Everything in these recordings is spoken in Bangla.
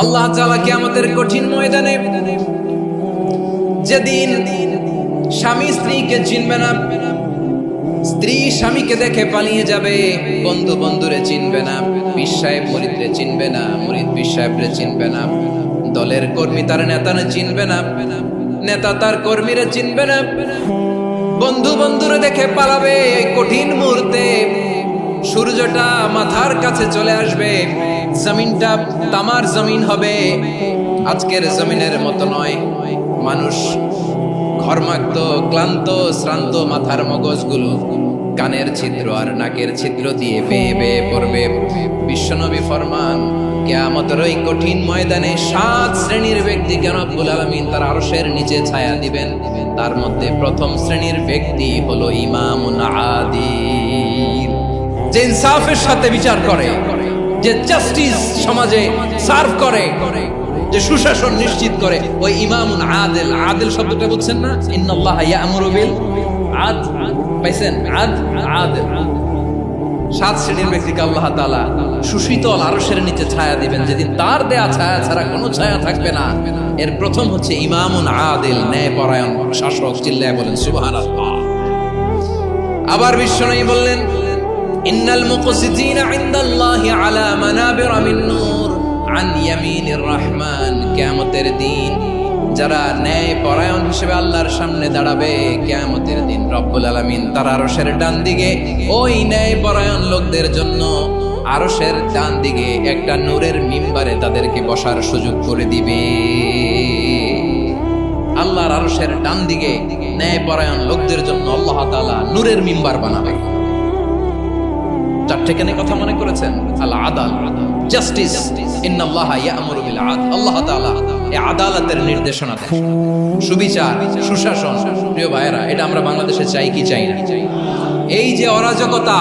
আল্লাহ তাআলা কিয়ামতের কঠিন ময়দানে যেদিন স্বামী স্ত্রীকে চিনবে না, স্ত্রী স্বামীকে দেখে পালিয়ে যাবে, বন্ধু বন্ধুরে চিনবে না, পীর সাহেব মুরিদরে চিনবে না, মুরিদ পীর সাহেবরে চিনবে না, দলের কর্মী তার নেতারে চিনবে না, নেতা তার কর্মীরে চিনবে না, বন্ধু বন্ধুরে দেখে পালাবে। এই কঠিন মুহূর্তে সূর্যটা মাথার কাছে চলে আসবে, জমিনটা তামার জমিন হবে, আজকের জমিনের মতো নয়। মানুষ ঘর্মাক্ত, ক্লান্ত, শ্রান্ত মাথার মগজগুলো কানের ছিদ্র আর নাকের ছিদ্র দিয়ে বেয়ে বেয়ে পড়বে। বিশ্বনবী ফরমান, কিয়ামতের ওই কঠিন ময়দানে 7 শ্রেণীর ব্যক্তিকে রব্বুল আলামিন তার আরশের নিচে ছায়া দিবেন। তার মধ্যে প্রথম শ্রেণীর ব্যক্তি হলো ইমামুন আদিল, যে ইনসাফের সাথে বিচার করে, যে জাস্টিস সমাজে সার্ভ করে, যে সুশাসন নিশ্চিত করে, ওই ইমামুন আদিল। আদিল শব্দটা বুঝছেন না? ইন্নাল্লাহা ইয়া'মুরু বিল আদল, পাইছেন? আদিল। 7 শ্রেণীর ব্যক্তিকে আল্লাহ তাআলা সুশীতল আরশের নিচে ছায়া দিবেন, যেদিন তার দেয়া ছায়া ছাড়া কোনো ছায়া থাকবে না। এর প্রথম হচ্ছে ইমামুন আদিল, ন্যায়পরায়ণ শাসক। চিল্লায় বলেন সুবহানাল্লাহ। আবার বিশ্বনবী বললেন, ইন্নাল মুকসিতিনা ইনদাল্লাহি আলা মানাবিরা মিন নূর আন ইয়ামিনির রহমান। কিয়ামতের দিন যারা ন্যায়পরায়ণ হিসেবে আল্লাহর সামনে দাঁড়াবে, কিয়ামতের দিন রব্বুল আলামিন তার আরশের ডান দিকে ওই ন্যায়পরায়ণ লোকদের জন্য আরশের ডান দিকে একটা নূরের মিম্বারে তাদেরকে বসার সুযোগ করে দিবে। আল্লাহর আরশের ডান দিকে ন্যায়পরায়ণ লোকদের জন্য আল্লাহ তাআলা নূরের মিম্বার বানাবে। চারটেখানে কথা মনে করেছেন? আল আদাল, জাস্টিস, ইন্নাল্লাহা ইয়া'মুরু বিল আদল। আল্লাহ তাআলা এই আদালতের নির্দেশনা দেন, সুবিচার, সুশাসন। প্রিয় ভাইরা, এটা আমরা বাংলাদেশে চাই কি চাই না? এই যে অরাজকতা,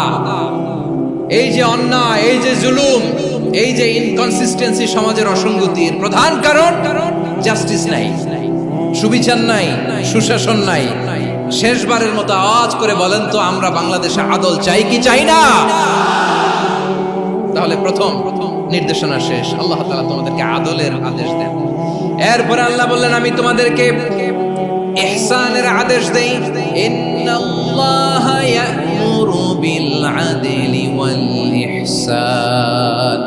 এই যে অন্যায়, এই যে জুলুম, এই যে ইনকনসিস্টেন্সি সমাজের অসঙ্গতির প্রধান কারণ জাস্টিস নাই, সুবিচার নাই, সুশাসন নাই। শেষবারের মতো আওয়াজ করে বলেন তো, আমরা বাংলাদেশে আদল চাই কি চাই না? তাহলে প্রথম নির্দেশনা শেষ। আল্লাহ তাআলা তোমাদেরকে আদলের আদেশ দেন। এরপরে আল্লাহ বললেন, আমি তোমাদেরকে ইহসানের আদেশ দেই। ইন্নাল্লাহা ইয়া'মুরু বিল আদলি ওয়াল ইহসান।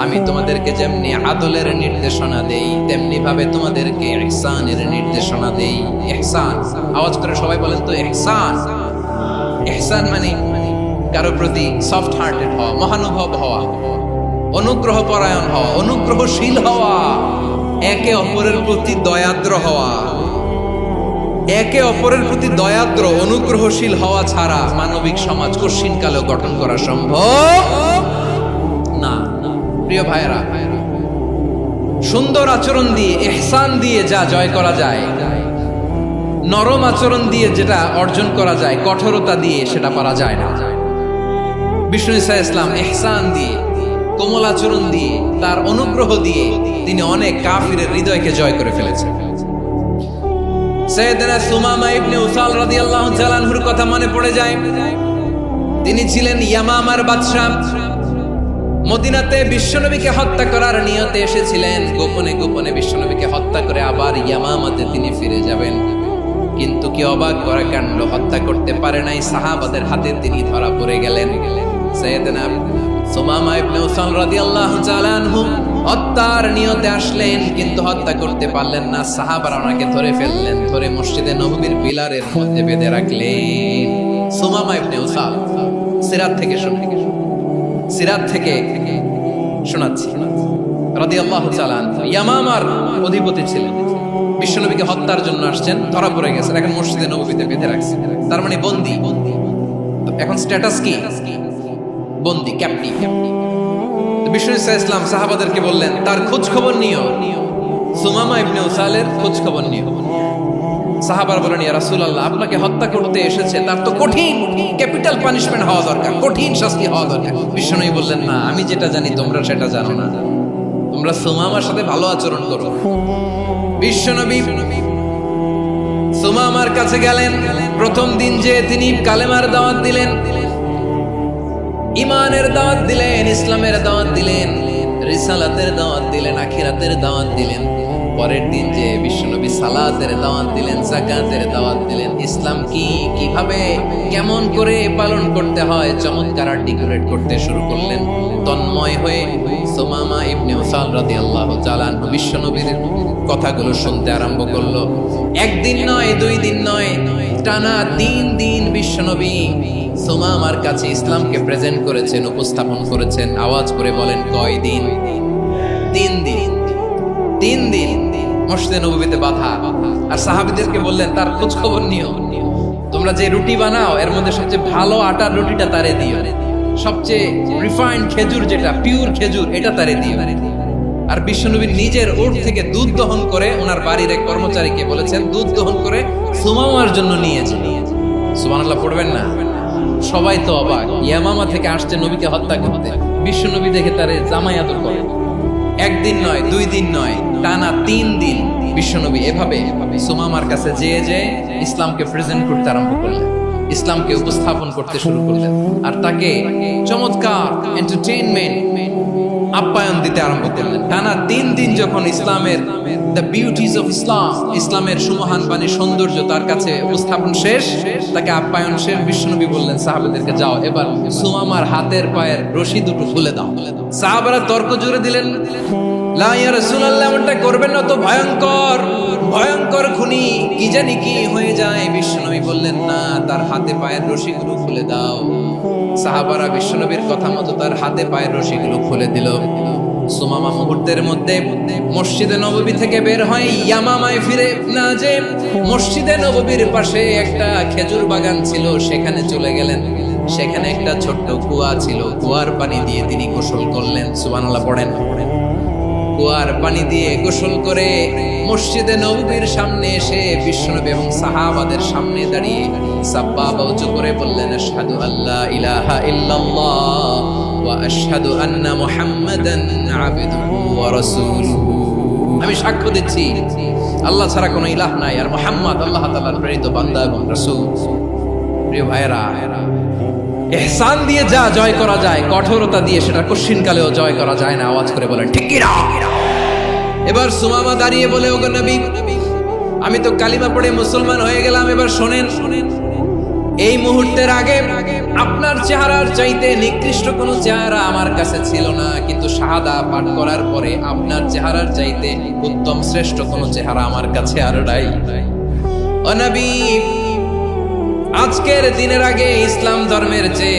আমি তোমাদেরকে যেমনি আদলের নির্দেশনা দেই, তেমনি ভাবে তোমাদেরকে ইহসানের নির্দেশনা দেই। ইহসান, আওয়াজ করে সবাই বলেন তো ইহসান। ইহসান মানে কারো প্রতি সফট হার্টেড হওয়া, মহানুভব হওয়া, অনুগ্রহ পরায়ণ হওয়া, অনুগ্রহশীল হওয়া, একে অপরের প্রতি দয়াদ্র হওয়া। একে অপরের প্রতি দয়াদ্র, অনুগ্রহশীল হওয়া ছাড়া মানবিক সমাজ কশিনকালেও গঠন করা সম্ভব না। প্রিয় ভাইরা, সুন্দর আচরণ দিয়ে, ইহসান দিয়ে যা জয় করা যায়, নরম আচরণ দিয়ে যেটা অর্জন করা যায়, কঠোরতা দিয়ে সেটা পারা যায় না। বিষ্ণু ঈসা ইসলাম ইহসান দিয়ে, কোমল আচরণ দিয়ে, তার অনুগ্রহ দিয়ে তিনি অনেক কাফিরের হৃদয়কে জয় করে ফেলেছেন। সাইয়েদনা সুমামা ইবনে উসাল রাদিয়াল্লাহু তাআলা আনহুর কথা মনে পড়ে যায়। তিনি ছিলেন ইয়ামামার বাদশা। মদিনাতে বিশ্বনবীকে হত্যা করার নিয়তে এসেছিলেন। গোপনে গোপনে বিশ্বনবীকে হত্যা করে আবার ইয়ামামাতে তিনি ফিরে যাবেন। কিন্তু কি অবাক করা কাণ্ড, হত্যা করতে পারে নাই, সাহাবাদের হাতে তিনি ধরা পড়ে গেলেন। সাইয়েদনা সুমামা ইবনে উসাল রাদিয়াল্লাহু তাআলা আনহু হত্যার নিয়তে আসলেন, কিন্তু হত্যা করতে পারলেন না। সাহাবারা ওনাকে ধরে ফেললেন, ধরে মসজিদে নববীর পিলারের মধ্যে বেঁধে রাখলেন। সুমামা ইবনে উসাল, সিরাত থেকে শোনাচ্ছি, রাদিয়াল্লাহু তাআলা আনহু ইয়ামামার অধিপতি ছিলেন। বিশ্বনবীকে হত্যার জন্য আসছেন, ধরা পড়ে গেছেন, এখন মসজিদে নববীতে বেঁধে রাখছেন। তার মানে বন্দী। এখন স্ট্যাটাস কি? বন্দী, ক্যাপ্টিভ। বিষ্ণু ঈসা ইসলাম সাহাবাদেরকে বললেন, তার খোঁজ খবর নিও, সুমামা ইবনে উসালের খোঁজ খবর নিও। সাহাবারা বলেন, ইয়া রাসূলুল্লাহ, আপনাকে হত্যা করতে এসেছে, তার তো কঠিন ক্যাপিটাল পানিশমেন্ট হওয়া দরকার, কঠিন শাস্তি হওয়া দরকার। বিশ্বনবী বললেন, না, আমি যেটা জানি তোমরা সেটা জানো না, তোমরা সুমামার সাথে ভালো আচরণ করো। বিশ্বনবী সুমামার কাছে গেলেন। প্রথম দিন যে তিনি কালেমার দাওয়াত দিলেন, ইমানের দাওয়াত দিলেন, ইসলামের দাওয়াত দিলেন, রিসালাতের দাওয়াত দিলেন, আখিরাতের দাওয়াত দিলেন। পরের দিন যে বিশ্বনবী সালাতের দাওয়াত দিলেন, যাকাতের দাওয়াত দিলেন। ইসলাম কি, কিভাবে, কেমন করে পালন করতে হয় চমৎকার আর্টিকুলেট করতে শুরু করলেন। তন্ময় হয়ে সুমামা ইবনে উসাল রাদিয়াল্লাহু তাআলা আনহু বিশ্বনবীর কথাগুলো শুনতে আরম্ভ করলো। একদিন নয়, 2 দিন নয়, টানা 3 দিন বিশ্বনবী সুমামার কাছে ইসলামকে প্রেজেন্ট করেছেন, উপস্থাপন করেছেন। আওয়াজ করে বলেন, কয় দিন? 3 দিন। 3 দিন মসজিদে নববীতে বাধা। আর সাহাবীদেরকে বললেন, তার খোঁজ খবর নিও। তোমরা যে রুটি বানাও এর মধ্যে সবচেয়ে ভালো আটার রুটিটা তারে দিও, সবচেয়ে রিফাইন্ড খেজুর, যেটা পিওর খেজুর, এটা তারে দিও। আর বিশ্বনবী নিজের উট থেকে দুধ দহন করে ওনার বাড়ির এক কর্মচারীকে বলেছেন, দুধ দহন করে সুমামার জন্য নিয়েছে। সুবহানাল্লাহ পড়বেন না? সবাই তো অবাক, ইয়ামামা থেকে আসছে নবীকে হত্যা করতে, বিশ্বনবী দেখে তারে জামাই আদর করে। একদিন নয়, 2 দিন নয়, টানা 3 দিন বিশ্বনবী এভাবে সুমামার কাছে যেয়ে যেয়ে ইসলামকে প্রেজেন্ট করতে আরম্ভ করলেন, ইসলামকে উপস্থাপন করতে শুরু করলেন। আর তাকে চমৎকার এন্টারটেইনমেন্ট, আপ্যায়ন দিতে আরম্ভ করলেন। টানা 3 দিন যখন ইসলামের দ্য বিউটিজ অফ ইসলাম, ইসলামের সুমহান বাণী, সৌন্দর্য তার কাছে উপস্থাপন শেষ, তাকে আপ্যায়ন শেষ, বিশ্বনবী বললেন সাহাবাদেরকে, যাও এবার সুমামার হাতের পায়ের রশি দুটো খুলে দাও। সাহাবারা তর্ক জুড়ে দিলেন, লা ইয়া রাসূলুল্লাহ, এমনটা করবেন না, তো ভয়ঙ্কর ভয়ঙ্কর খুনি, কি জানি কি হয়ে যায়। বিশ্বনবী বললেন, না, তার হাতে পায়ের রশিগুলো খুলে দাও। সাহাবারা বিশ্বনবীর কথা মতো তার হাতে পায়ের রশিগুলো খুলে দিল। সুমামা মুহূর্তের মধ্যে মসজিদে নববী থেকে বের হয়, ইয়ামামায় ফিরে না যে মসজিদে নববীর পাশে একটা খেজুর বাগান ছিল, সেখানে চলে গেলেন। সেখানে একটা ছোট্ট কুয়া ছিল, কুয়ার পানি দিয়ে তিনি গোসল করলেন। সুবহানাল্লাহ পড়েন। কুয়ার পানি দিয়ে গোসল করে মসজিদে নববীর সামনে এসে বিশ্বনবী এবং সাহাবাদের সামনে দাঁড়িয়ে সাব্বাবা উঁচু করে বললেন, আশহাদু আল্লা ইলাহা ইল্লাল্লাহ ওয়া আশহাদু আন্না মুহাম্মাদান আবদুহু ওয়া রাসূলুহু। আমি সাক্ষ্য দিচ্ছি আল্লাহ ছাড়া কোনো ইলাহ নাই, আর মুহাম্মদ আল্লাহ তাআলার প্রেরিত বান্দা এবং রাসূল। প্রিয় ভাইরা, ইহসান দিয়ে যা জয় করা যায়, কঠোরতা দিয়ে সেটা কঠিনকালেও জয় করা যায় না। আওয়াজ করে বলেন, ঠিক কি না? এবার সুমামা দাঁড়িয়ে বলে, ওগো নবী, আমি তো কালিমা পড়ে মুসলমান হয়ে গেলাম, এবার শোনেন, এই মুহূর্তের আগে আপনার চেহারার চাইতে নিকৃষ্ট কোনো চেহারা আমার কাছে ছিল না, কিন্তু শাহাদা পাঠ করার পরে আপনার চেহারার চাইতে উত্তম শ্রেষ্ঠ কোনো চেহারা আমার কাছে আর নাই। ও নবী, আজকের দিনের আগে ইসলাম ধর্মের যে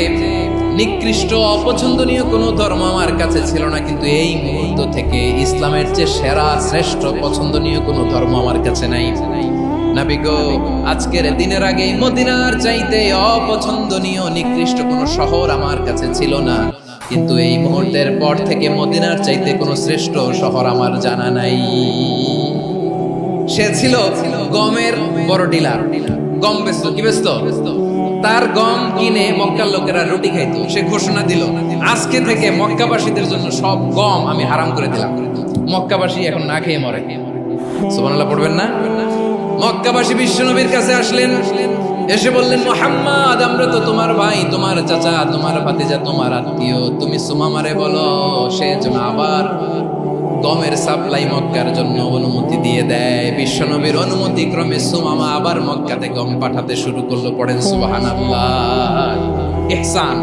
নিকৃষ্ট অপছন্দনীয় কোনো ধর্ম আমার কাছে ছিল না, কিন্তু এই মুহূর্ত থেকে ইসলামের যে সেরা শ্রেষ্ঠ পছন্দনীয় কোনো ধর্ম আমার কাছে নাই। নবী গো, আজকের দিনের আগে মদিনার চাইতে অপছন্দনীয় নিকৃষ্ট কোনো শহর আমার কাছে ছিল না, কিন্তু এই মুহূর্তের পর থেকে মদিনার চাইতে কোনো শ্রেষ্ঠ শহর আমার জানা নাই। সে ছিল গমের বড় ডিলার, গম বেচত। কি বেচত? তার গম কিনে মক্কার লোকেরা রুটি খাইতো। সে ঘোষণা দিল, আজকে থেকে মক্কাবাসীদের জন্য সব গম আমি হারাম করে দিলাম, মক্কাবাসী এখন না খেয়ে মরে। সুবহানাল্লাহ পড়বেন না? মক্কাবাসী বিশ্বনবীর কাছে আসলেন, এসে বললেন, মুহাম্মদ, আমরা তো তোমার ভাই, তোমার চাচা, তোমার ভাতিজা, তোমার আত্মীয়, তুমি সুমামারে বলো সে যেন আবার গমের সাপ্লাই মক্কার জন্য অনুমতি দিয়ে দেয়। বিশ্বনবীর অনুমতি ক্রমে সুমামা আবার মক্কাতে গম পাঠাতে শুরু করলো। পড়েন সুবহানাল্লাহ। ইহসান,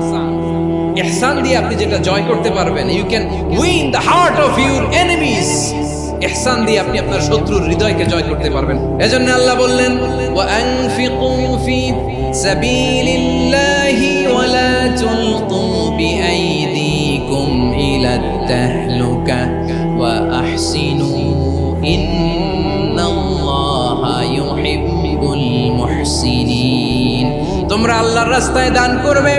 ইহসান দিয়ে আপনি যেটা জয় করতে পারবেন, you can win the heart of your enemies. ইহসান দিয়ে আপনি আপনার শত্রুর হৃদয়কে জয় করতে পারবেন। এজন্য আল্লাহ বললেন, ওয়া আনফিকু ফি সাবিলিল্লাহি ওয়া লা তুলকু বিআইদিকুম ইলা তাহলুকা ওয়া আহসিনু ইন্নাল্লাহা ইউহিব্বুল মুহসিনিন। তোমরা আল্লাহর রাস্তায় দান করবে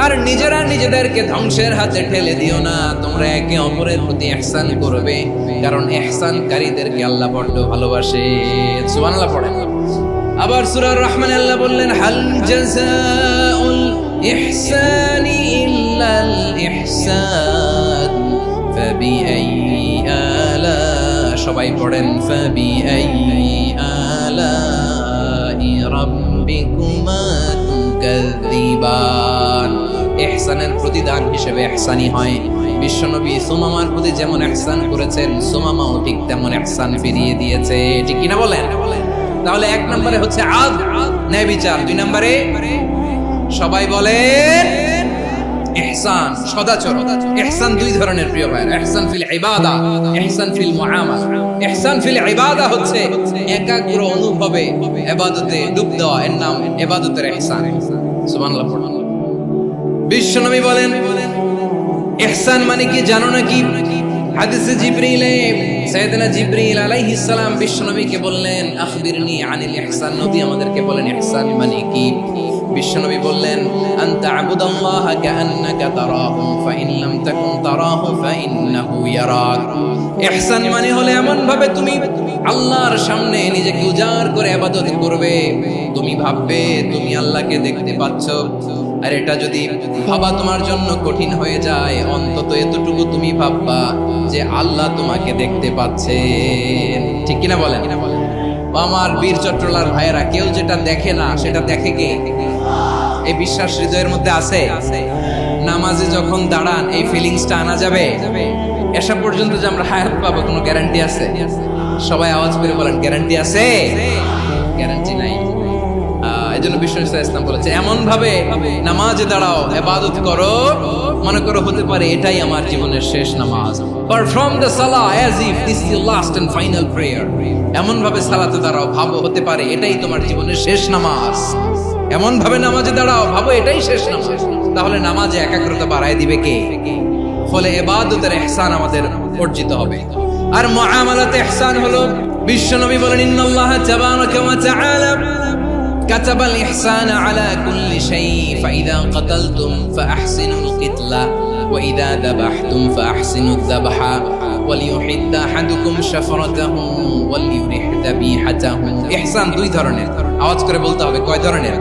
আর নিজেরা নিজেদেরকে ধ্বংসের হাতে ঠেলে দিও না। তোমরা একে অপরের প্রতি ইহসান করবে, কারণ ইহসানকারীদেরকে আল্লাহ বড় ভালোবাসে। সুবহানাল্লাহ পড়েন। আবার সূরা রহমানে আল্লাহ বললেন, হাল জাযাউল ইহসানি ইল্লাল ইহসান ফাবিআইয়ি আলা, সবাই পড়েন, ফাবিআইয়ি আলাই রাব্বিকুমা তুকাযযিবান। ইহসানের প্রতিদান হিসেবে ইহসানই হয়। বিশ্বনবী সুমামার প্রতি যেমন ইহসান করেছেন, সুমামাও ঠিক তেমন ইহসান ফিরিয়ে দিয়েছে। ঠিক কিনা বলেন? তাহলে এক নম্বরে হচ্ছে আদ, ন্যায় বিচার। দুই নম্বরে সবাই বলেন ইহসান, সদাচরণ। ইহসান দুই ধরনের প্রিয় ভাই, ইহসান ফিল ইবাদা, ইহসান ফিল মুআমালা। ইহসান ফিল ইবাদা হচ্ছে একাগ্র অনুভবে ইবাদতে ডুব দেওয়া, এর নাম ইবাদতের ইহসান। সুবহানাল্লাহ পড়ুন। বিশ্বনবী বলেন ইহসান মানে কি জানো নাকি? হাদিসে জিবরিলে সাইয়েদনা জিবরিল আলাইহিস সালাম বিশ্বনবীকে বললেন আখবিরনি আনিল ইহসান, নবী আমাদেরকে বলেন ইহসান মানে কি? বিশ্বনবী বললেন আনতা আবুদাল্লাহা কাআন্নাকা তারাহু ফাইন লাম তাকুন তারাহু ফাইন্নাহু ইয়ারাক। ইহসান মানে হলো এমন ভাবে তুমি আল্লাহর সামনে নিজেকে উজাড় করে ইবাদত করবে, তুমি ভাববে তুমি আল্লাহকে দেখতে পাচ্ছ। আর এটা যদি ভাবা তোমার জন্য কঠিন হয়ে যায়, অন্তত এতটুকু তুমি ভাববা যে আল্লাহ তোমাকে দেখতে পাচ্ছেন। ঠিক কিনা বলেন? আমার বীর চট্টলার ভাইয়েরা, কেউ যেটা দেখে না সেটা দেখে কে? এই বিশ্বাস হৃদয়ের মধ্যে আছে? নামাজে যখন দাঁড়ান এই ফিলিংসটা আনা যাবে? এসব পর্যন্ত যে আমরা হায়াত পাবো কোনো গ্যারান্টি আছে? সবাই আওয়াজ করে বলেন গ্যারান্টি আছে? গ্যারান্টি নাই। এজন্য বিষ্ণু ইসলাম বলেছে এমন ভাবে নামাজে দাঁড়াও, ইবাদত করো, মনে করো হতে পারে এটাই আমার জীবনের শেষ নামাজ। পারফর্ম দ্য সালাহ as if this is the last and final prayer. এমন ভাবে সালাতে দাঁড়াও, ভাবো হতে পারে এটাই তোমার জীবনের শেষ নামাজ। এমন ভাবে নামাজে দাঁড়াও, ভাবো এটাই শেষ নামাজ। তাহলে নামাজে একাগ্রতা বাড়ায় দিবে কে? ফলে ইবাদতের ইহসান আমাদের অর্জিত হবে। আর মুআমালাতে ইহসান হলো, বিশ্বনবী বলেন ইন্নাল্লাহা তাবারাকা ওয়া তাআলা كتب الإحسان على كل شيء فإذا قتلتم فأحسنوا القتلة وإذا ذبحتم فأحسنوا الذبح وليحد أحدكم شفرته وليرح ذبيحته। ইহসান দুই ধরনের, আওয়াজ করে বলতে হবে কয় ধরনের?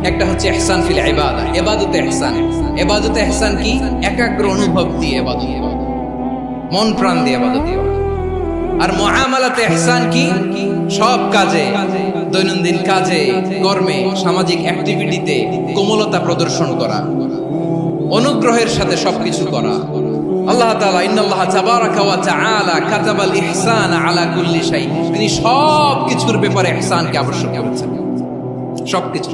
একটা হচ্ছে ইহসান ফিল ইবাদা, ইবাদতে ইহসান। ইবাদতে ইহসান কি? একাগ্র অনুভব দিয়ে ইবাদত করা, মন প্রাণ দিয়ে ইবাদত করা। আর মুআমালাতে ইহসান কি? সব কাজে, দৈনন্দিন কাজে, কর্মে, সামাজিক অ্যাক্টিভিটিতে কোমলতা প্রদর্শন করা, অনুগ্রহের সাথে সবকিছু করা। আল্লাহ তাআলা ইন্নাল্লাহা তাবারাকা ওয়া তাআলা কাতাবাল ইহসানা আলা কুল্লি শাই, তিনি সব কিছুর ব্যাপারে ইহসানকে আবশ্যক করেছেন। সবকিছু,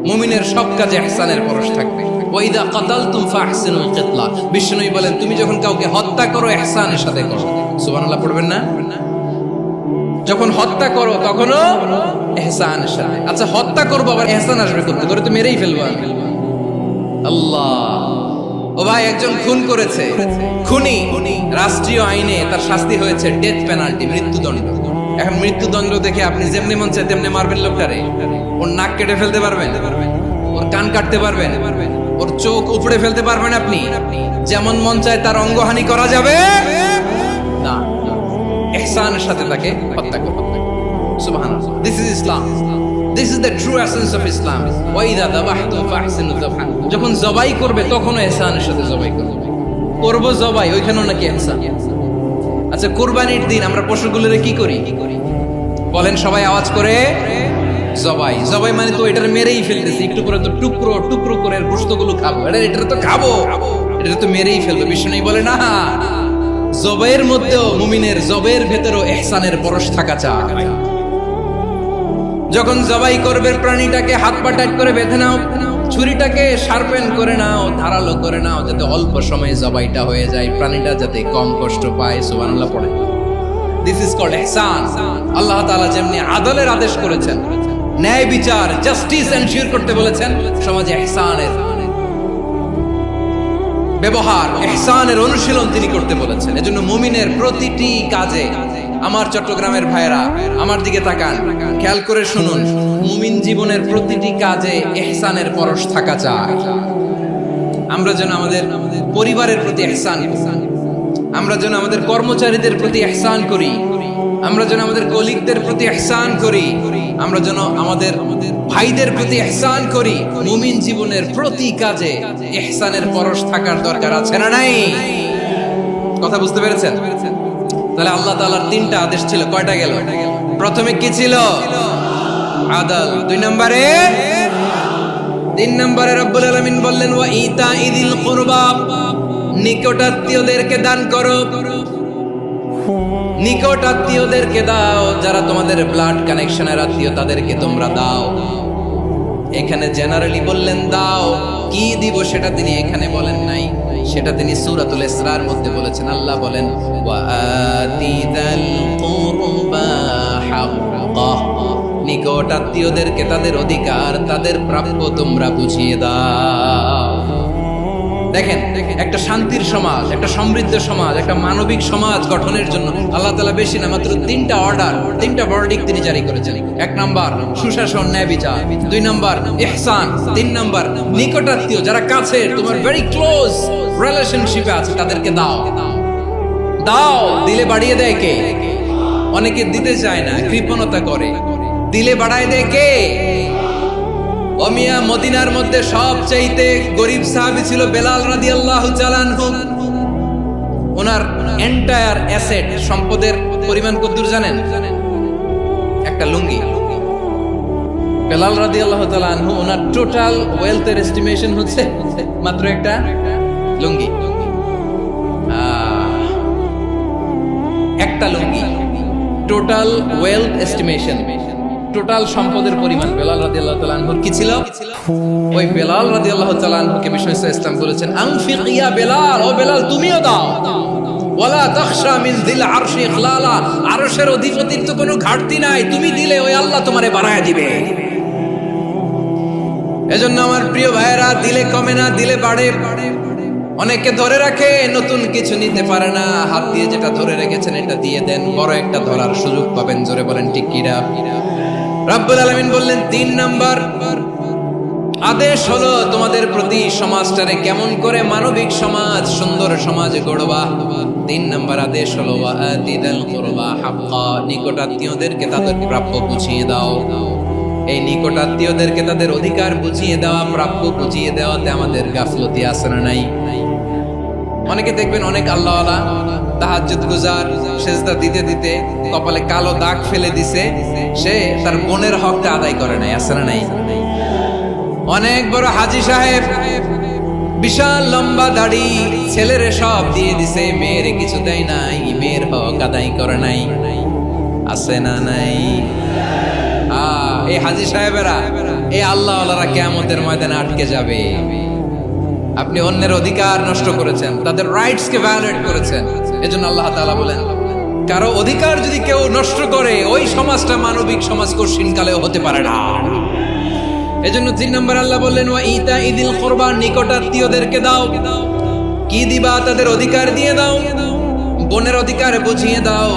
মুমিনের সব কাজে ইহসানের পরশ থাকবে। ওয়া ইযা কাতালতুম ফাহসিনুল কিতলা, বিষ্ণু বলেন তুমি যখন কাউকে হত্যা করো ইহসানের সাথে করো। সুবহানাল্লাহ পড়বেন না? যখন হত্যা করো তখনও ইহসানের সাথে। আচ্ছা হত্যা করবো আবার ইহসান আসবে করতে, করে তো মেরেই ফেলবো আমি। আল্লাহ, ও ভাই একজন খুন করেছে, খুনি রাষ্ট্রীয় আইনে তার শাস্তি হয়েছে ডেথ পেনাল্টি, মৃত্যুদণ্ড। এখন মৃত্যুদণ্ড দেখে আপনি যেমনি মন চায় তেমনি মারবেন লোকটারে? ওর নাক কেটে ফেলতে পারবেন? ওর কান কাটতে পারবেন? ওর চোখ উপড়ে ফেলতে পারবেন আপনি? যেমন মন চায় তার অঙ্গহানি করা যাবে না। ইহসানের সাথে তাকে হত্যা করতে হবে। সুবহানাল্লাহ, this is Islam, this is the true essence of Islam. ওয়া ইযা যাবাহতুম ফাহসিনু যাবহা, যখন জবাই করবে তখনও ইহসানের সাথে জবাই করবে। করব জবাই, ওইখানেও নাকি ইহসান। আচ্ছা কুরবানির দিন আমরা পশুগুলোরে কি করি বলেন সবাই আওয়াজ করে? জবাই। জবাই মানে তো এটার মেরেই ফেলতেছি, একটু পরে তো টুকরো টুকরো করে গোশতগুলো খাবো। এটা তো খাবো, এটা তো মেরেই ফেলবো। বিষ্ণু বলে না, জবাইয়ের মধ্যেও মুমিনের জবাইয়ের ভেতরেও ইহসানের পরশ থাকা চাই। যখন জবাই করবে প্রাণীটাকে হাত পা টাইট করে বেঁধে নাও, ছুরিটাকে শার্পেন করে নাও, ধারালো করে নাও, যাতে অল্প সময়ে জবাইটা হয়ে যায়, প্রাণীটা যাতে কম কষ্ট পায়। সুবহানাল্লাহ পড়ে। দিস ইজ কল্ড ইহসান। আল্লাহ তাআলা যেমনি আদলের আদেশ করেছেন, ন্যায় বিচার, জাস্টিস এনশিওর করতে বলেছেন, সমাজে ইহসানের ব্যবহার, ইহসানের অনুশীলন তিনি করতে বলেছেন। এজন্য মুমিনের প্রতিটি কাজে, আমার চট্টগ্রামের ভাইরা আমার দিকে তাকান, খেয়াল করে শুনুন, মুমিন জীবনের প্রতিটি কাজে ইহসানের পরশ থাকা চাই। আমরা যেন আমাদের পরিবারের প্রতি ইহসান করি, আমরা যেন আমাদের কর্মচারীদের প্রতি ইহসান করি, আমরা যেন আমাদের কলিগদের প্রতি ইহসান করি, আমরা যেন আমাদের ভাইদের প্রতি ইহসান করি। মুমিন জীবনের প্রতি কাজে ইহসানের পরশ থাকার দরকার আছে না নাই? কথা বুঝতে পেরেছেন? তাহলে আল্লাহ তাআলার তিনটা আদেশ ছিল, কয়টা গেল? প্রথমে কি ছিল? আদল। দুই নম্বরে, তিন নম্বরে রব্বুল আলামিন বললেন ওয়া ইতাইযিল কুরবা, নিকট আত্মীয়দেরকে দান করো, নিকট আত্মীয়দেরকে দাও, যারা তোমাদের ব্লাড কানেকশনের আত্মীয় তাদেরকে তোমরা দাও। এখানে জেনারেলি বললেন দাও, কি দিব সেটা তিনি এখানে বলেন নাই, সেটা তিনি সূরাতুল ইসরার মধ্যে বলেছেন। আল্লাহ বলেন ওয়াতিদাল কুরবা হাক্কাহ, নিকট আত্মীয়দেরকে তাদের অধিকার, তাদের প্রাপ্য তোমরা বুঝিয়ে দাও। দেখেন, একটা শান্তির সমাজ, একটা সমৃদ্ধ সমাজ, একটা মানবিক সমাজ গঠনের জন্য আল্লাহ তাআলা বেশি না মাত্র তিনটা অর্ডার, তিনটা ভার্ডিক্ট তিনি জারি করেছেন। এক নাম্বার সুশাসন, ন্যায় বিচার। দুই নাম্বার ইহসান। তিন নাম্বার নিকটাত্মীয়, যারা কাছে তোমার ভেরি ক্লোজ রিলেশনশিপে আছে তাদেরকে দাও। দাও, দিলে বাড়িয়ে দেয় কে? অনেকে দিতে চায় না, কৃপণতা করে। দিলে বাড়ায় দেয় কে? ওমিয়া মদিনার মধ্যে সবচাইতে গরিব সাহাবী ছিল বেলাল রাদিয়াল্লাহু তাআলা আনহু। ওনার এন্টায়ার অ্যাসেট, সম্পদের পরিমাণ কতদূর জানেন? একটা লুঙ্গি। বেলাল রাদিয়াল্লাহু তাআলা আনহু, ওনার টোটাল ওয়েলথের এস্টিমেশন হচ্ছে মাত্র একটা লুঙ্গি। একটা লুঙ্গি, টোটাল ওয়েলথ এস্টিমেশন, টোটাল সম্পদের পরিমাণ বেলাল রাদিয়াল্লাহু তাআলা আনহুর কি ছিল? ওই বেলাল রাদিয়াল্লাহু তাআলা আনহুকে বিষ্ণু ইসলাম বলেছেন, আনফিক ইয়া বেলাল, ও বেলাল তুমিও দাও। ওয়ালা তাখশা মিন যিল আরশি ইখলালা, আরশের অধিপতির তো কোনো ঘাটতি নাই, তুমি দিলে ওই আল্লাহ তোমারে বাড়ায়া দিবে। এজন্য আমার প্রিয় ভাইয়েরা, দিলে কমে না, দিলে বাড়ে। অনেকে ধরে রাখে, নতুন কিছু নিতে পারে না, হাত দিয়ে যেটা ধরে রেখেছেন এটা দিয়ে দেন, বড় একটা ধরার সুযোগ পাবেন। জোরে বলেন ঠিক কিনা? রাব্বুল আলামিন বললেন ৩ নাম্বার আদেশ হলো তোমাদের প্রতি সমাজটারে কেমন করে মানবিক সমাজ, সুন্দর সমাজ গড়বা। ৩ নাম্বার আদেশ হলো ওয়াতিদাল কুরবা হাক্কা, নিকট আত্মীয়দেরকে তাদের প্রাপ্য বুঝিয়ে দাও। এই নিকট আত্মীয়দেরকে তাদের অধিকার বুঝিয়ে দেওয়া, প্রাপ্য বুঝিয়ে দেওয়াতে আমাদের গাফলতি আছে না নাই? অনেকে দেখবেন অনেক আল্লাহওয়ালা, তাহাজ্জুদ গুজার, সেজদা দিতে দিতে কপালে কালো দাগ ফেলে দিছে, সে তার বোনের হকটা আদায় করে নাই, আছে না নাই? অনেক বড় হাজী সাহেব, বিশাল লম্বা দাড়ি, ছেলেরে সব দিয়ে দিছে, মেয়েরে কিছু দেয় নাই, মেয়ের হক আদায় করে নাই, আছে না নাই? এই হাজী সাহেবেরা, এই আল্লাহওয়ালারা কিয়ামতের ময়দানে আটকে যাবে। আপনি অন্যের অধিকার নষ্ট করেছেন, তাদের রাইটস কে ভায়োলেট করেছেন। এজন্য আল্লাহ তাআলা বলেন, কারো অধিকার যদি কেউ নষ্ট করে, ওই সমাজটা মানবিক সমাজ কঠিন কালেও হতে পারে না। এজন্য ৩ নম্বর আল্লাহ বললেন ওয়া ইতা ইদিল কুরবা, নিকট আত্মীয়দেরকে দাও। কি দিবা? তাদের অধিকার দিয়ে দাও। বোনের অধিকার বুঝিয়ে দাও,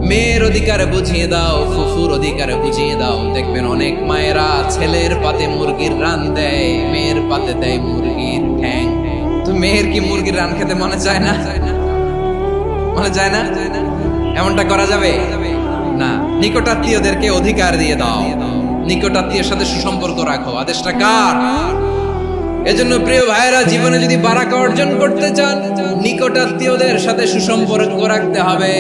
মেয়ের অধিকার বুঝিয়ে দাও, ফুফুর অধিকার বুঝিয়ে দাও। দেখবেন অনেক মায়েরা ছেলের পাতে মুরগির রান দেয়, মেয়ের পাতে দেয় মুরগির ঠ্যাং। তো মেয়ের কি মুরগির রান খেতে মনে চায় না? মনে চায় না? এমনটা করা যাবে না। নিকট আত্মীয়দেরকে অধিকার দিয়ে দাও, নিকট আত্মীয়ের সাথে সুসম্পর্ক রাখো। আদেশটা কার? এজন্য প্রিয় ভাইয়েরা, জীবনে যদি বারাকা অর্জন করতে চান, নিকট আত্মীয়দের সাথে সুসম্পর্ক রাখতে হবে,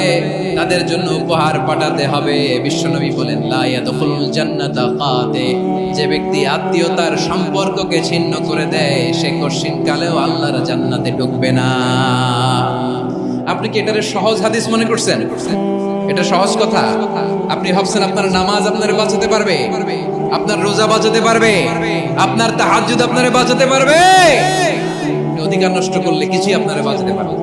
তাদের জন্য উপহার পাঠাতে হবে। বিশ্বনবী বলেন, লা ইয়াদখুলুল জান্নাতা কাতে, যে ব্যক্তি আত্মীয়তার সম্পর্ককে ছিন্ন করে দেয়, সে কঠিন কালেও আল্লাহর জান্নাতে ঢুকবে না। আপনি কি এটারে সহজ হাদিস মনে করছেন? এটা সহজ কথা। আপনি ভাবছেন আপনার নামাজ আপনারে বাঁচাতে পারবে, আপনার রোজা বাঁচাতে পারবে, আপনার তাহাজ্জুদ আপনারে বাঁচাতে পারবে? অধিকার নষ্ট করলে কিছুই আপনারে বাঁচাতে পারবে।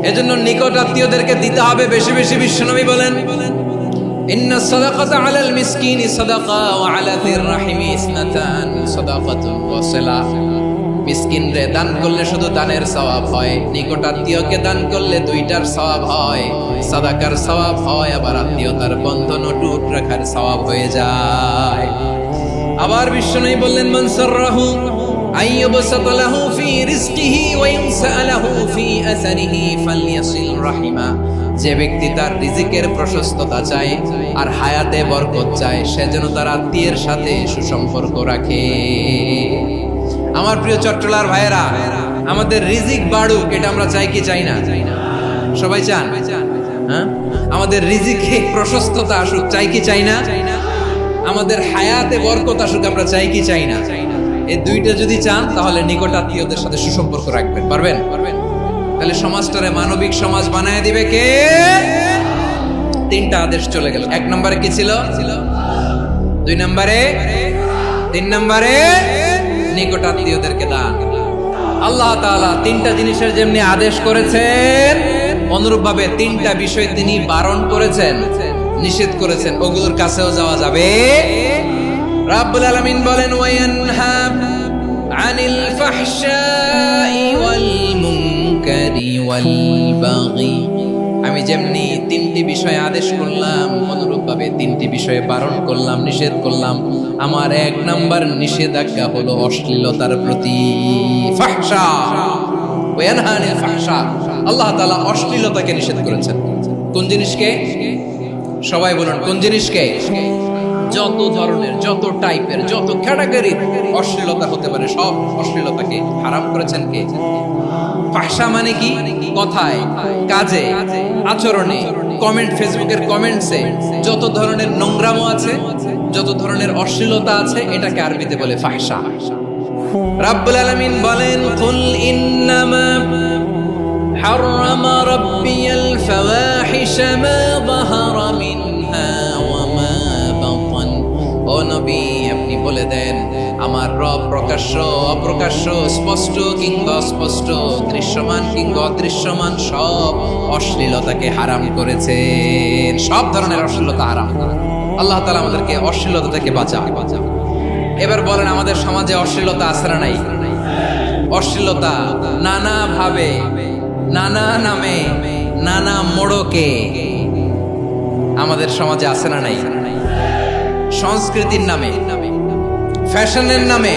এজন্য নিকট আত্মীয়দেরকে দিতে হবে বেশি বেশি। বিশ্বনবী বলেন, ইন্না সাদাকাতা আলাল মিসকিনি সাদাকা ওয়া আলা যির রাহিমি ইসনাতান সাদাকাতুন ওয়া সিলা। মিসকিনরে দান করলে শুধু দানের সওয়াব হয়, নিকট আত্মীয়কে দান করলে দুইটার সওয়াব হয়, সাদাকার সওয়াব হয়, আবার আত্মীয়তার বন্ধন অটুট রাখার সওয়াব হয়ে যায়। আবার বিশ্বনবী বললেন, মান সাররাহু আইয়ুবসাতা লাহু ফি রিজকিহি ওয়া ইনসালাহু ফি আসারিহি ফালইয়াসিল রাহিমা। যে ব্যক্তি তার রিজিকের প্রশস্ততা চায় আর হায়াতে বরকত চায়, সে যেন তার আত্মীয়ের সাথে সুসম্পর্ক রাখে। আমার প্রিয় চট্টলার ভাইয়েরা, আমাদের রিজিক বাড়ুক, এটা আমরা চাই কি চাই না? সবাই চান? হ্যাঁ, আমাদের রিজিকে প্রশস্ততা আসুক, চাই কি চাই না? আমাদের হায়াতে বরকত আসুক, আমরা চাই কি চাই না? এই দুইটা যদি চান, তাহলে নিকট আত্মীয়দের সাথে সুসম্পর্ক রাখবেন। পারবেন? তাহলে সমাজটারে মানবিক সমাজ বানায় দিবে কে? তিনটা আদেশ চলে গেল। এক নম্বরে কি ছিল? দুই নম্বরে, তিন নম্বরে নিকটাত্মীয়দেরকে দান। আল্লাহ তাআলা তিনটা জিনিসের যেমনি আদেশ করেছেন, অনুরূপ ভাবে তিনটা বিষয় তিনি বারণ করেছেন, নিষেধ করেছেন। ওগুলোর কাছেও যাওয়া যাবে। রাব্বুল আলামিন বলেন, ওয়ায়ানহা আনিল ফাহশাই ওয়াল মুনকারি ওয়াল বাগি। আমি যেমনি তিনটি বিষয়ে আদেশ করলাম, অনুরূপ ভাবে তিনটি বিষয়ে বারণ করলাম, নিষেধ করলাম। আমার এক নাম্বার নিষেধাজ্ঞা হলো অশ্লীলতার প্রতি। ফাহশা, ওয়ায়ানহা আনিল ফাহশা, আল্লাহ তাআলা অশ্লীলতাকে নিষেধ করেছেন। কোন জিনিসকে? সবাই বলুন, কোন জিনিসকে? যত ধরনের, যত টাইপের, যত ক্যাটাগরির অশ্লীলতা হতে পারে সব অশ্লীলতাকে হারাম করেছেন কে? ফাহশা মানে কি? কথায়, কাজে, আচরণে, কমেন্ট, ফেসবুকের কমেন্টসে যত ধরনের নোংরামো আছে, যত ধরনের অশ্লীলতা আছে, এটাকে আরবিতে বলে ফাহশা। রাব্বুল আলামিন বলেন, কুল ইন্নামা হারামা রাব্বিয়াল ফাওয়াহিশা মা যাহারা মিনহা ওয়া মা বাতান। ও নবী, আপনি বলে দেন, আমার রব প্রকাশ্য, অপ্রকাশ্য, স্পষ্ট কিংবা অস্পষ্ট, দৃশ্যমান কিংবা অদৃশ্যমান সব অশ্লীলতাকে হারাম করেছেন। সব ধরনের অশ্লীলতা হারাম। আল্লাহ তাআলা আমাদেরকে অশ্লীলতা থেকে বাঁচাও। এবার বলেন, আমাদের সমাজে অশ্লীলতা আছে না নাই? অশ্লীলতা নানা ভাবে, নানা নামে, নানা মোড়কে আমাদের সমাজে আছে না নাই? সংস্কৃতির নামে, ফ্যাশনের নামে,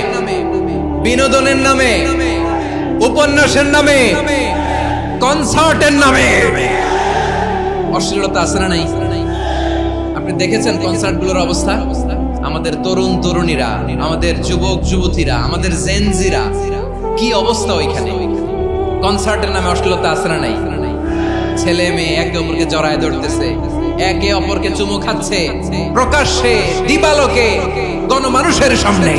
বিনোদনের নামে, উপন্যাসের নামে, কনসার্টের নামে অশ্লীলতা আছে না নাই? আপনি দেখেছেন কনসার্টগুলোর অবস্থা? আমাদের তরুণ তরুণীরা, আমাদের যুবক যুবতীরা, আমাদের জেনজিরা, কি অবস্থা ওইখানে? কনসার্টের নামে অশ্লীলতা আছে না নাই? ছেলে মেয়ে একে অপরকে জড়ায় ধরতেছে, একে অপরকে চুমু খাচ্ছে প্রকাশ্যে, দিবালোকে, গণমানুষের সামনে।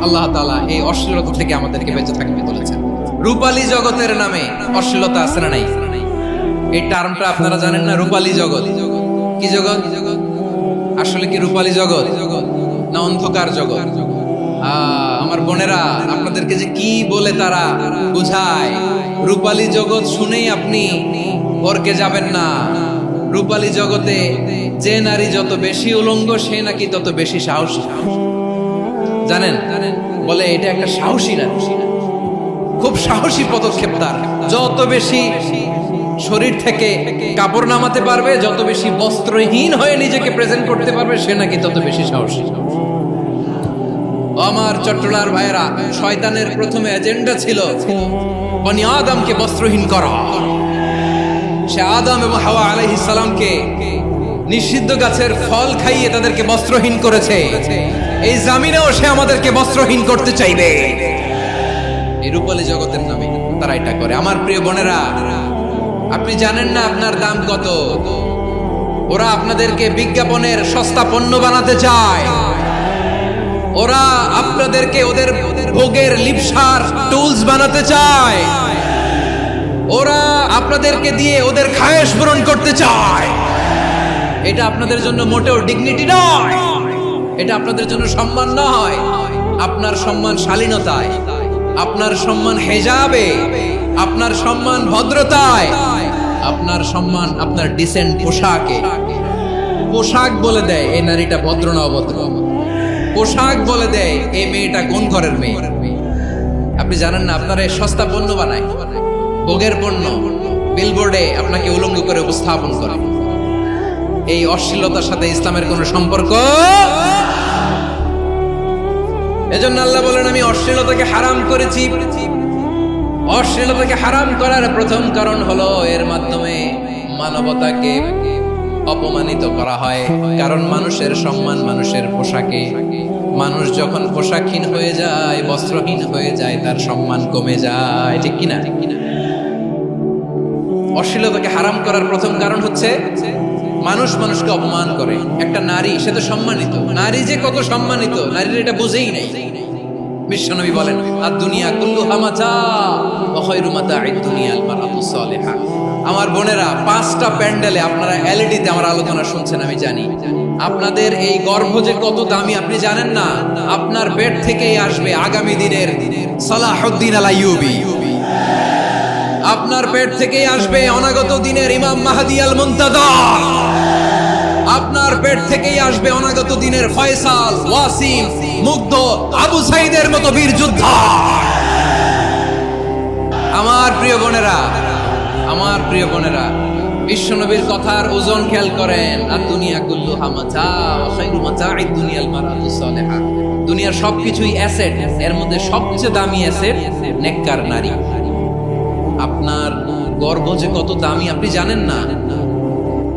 আল্লাহ তাআলা এই অশ্লীলতা থেকে আমাদেরকে বেঁচে থাকতে বলেছেন। রূপালী জগতের নামে অশ্লীলতা আছে না নাই? এই টার্মটা আপনারা জানেন না? রূপালী জগৎ কি জগৎ? আসলে কি রূপালী জগৎ না অন্ধকার জগৎ? আমার বোনেরা, আপনাদেরকে যে কি বলে তারা বুঝায়, রূপালী জগৎ শুনেই আপনি ভরকে যাবেন না। রূপালী জগতে যে নারী যত বেশি উলঙ্গ, সে নাকি তত বেশি সাহসী। জানেন? বলে এটা একটা সাহসী নারী, খুব সাহসী পদক্ষেপ তার। যত বেশি শরীর থেকে কাপড় নামাতে পারবে, যত বেশি বস্ত্রহীন হয়ে নিজেকে প্রেজেন্ট করতে পারবে, সে নাকি তত বেশি সাহসী। আমার চট্টলার ভাইয়েরা, শয়তানের প্রথমে এজেন্ডা ছিল বনি আদমকে বস্ত্রহীন করা। সে আদম এবং হাওয়া আলাইহিস সালামকে নিষিদ্ধ গাছের ফল খাইয়ে তাদেরকে বস্ত্রহীন করেছে। এই জামিনেও সে আমাদেরকে বস্ত্রহীন করতে চাইবে। এই রূপালী জগতের নামে তারা এটা করে। আমার প্রিয় বোনেরা, আপনি জানেন না আপনার দাম কত? ওরা আপনাদেরকে বিজ্ঞাপনের সস্তা পণ্য বানাতে চায়। ওরা আপনাদেরকে ওদের ভোগের লিপসার টুলস বানাতে চায়। ওরা আপনাদেরকে দিয়ে ওদের খায়েশ পূরণ করতে চায়। এটা আপনাদের জন্য মোটেও ডিগনিটি নয়, এটা আপনাদের জন্য সম্মান নয়। আপনার সম্মান শালীনতায়, আপনার সম্মান হেজাবে, আপনার সম্মান ভদ্রতায়, আপনার সম্মান আপনার ডিসেন্ট পোশাকে। পোশাক বলে দেয় এই নারীটা ভদ্র না অভদ্র। পোশাক বলে দেয় এই মেয়েটা কোন ঘরের মেয়ে। আপনি জানেন না, আপনারা সস্তা পণ্য বানায়, ভোগের পণ্য, বিলবোর্ডে আপনাকে উলঙ্গ করে উপস্থাপন করে। এই অশ্লীলতার সাথে ইসলামের কোনো সম্পর্ক। এজন্য আল্লাহ বলেন, আমি অশ্লীলতাকে হারাম করেছি। অশ্লীলতাকে হারাম করার প্রথম কারণ হলো এর মাধ্যমে মানবতাকে অপমানিত করা হয়। কারণ মানুষের সম্মান মানুষের পোশাকে। মানুষ যখন পোশাকহীন হয়ে যায়, বস্ত্রহীন হয়ে যায়, তার সম্মান কমে যায়। ঠিক কিনা? অশ্লীলতাকে হারাম করার প্রথম কারণ হচ্ছে মানুষ মানুষকে অপমান করে। একটা নারী, সে তো সম্মানিত। নারী যে কত সম্মানিত, নারীর এটা বুঝেই নাই। বিশ্বনবী বলেন আদ-দুনিয়া কুল্লুহা মাতা ওয়া খায়রু মাতা'আদ দুনিয়া আল মারআতুস সালিহা। আমার বোনেরা, 5টা প্যান্ডেলে আপনারা এলইডিতে আমার আলোচনা শুনছেন, আমি জানি। আপনাদের এই গর্ভ যে কত দামি আপনি জানেন না। আপনার পেট থেকেই আসবে আগামী দিনের সালাহুদ্দিন আল আইয়ুবী। আপনার পেট থেকেই আসবে অনাগত দিনের ইমাম মাহদী আল মুনতাযর। আপনার পেট থেকেই আসবে অনাগত দিনের ফয়সাল, ওয়াসিম, মুগ্ধ, আবু সাইদের মতো বীর যোদ্ধা। আমার প্রিয় বোনেরা, আমার প্রিয় বোনেরা, বিশ্বনবীর কথার ওজন খেয়াল করেন। আদ-দুনিয়া কুল্লুহা মাতা ওয়া খায়রু মাতা'আদ দুনিয়া আল মারআতুস সালিহা। দুনিয়ার সবকিছুই অ্যাসেট, এর মধ্যে সবচেয়ে দামি অ্যাসেট নেককার নারী। আপনার গর্ভ যে কত দামি আপনি জানেন না।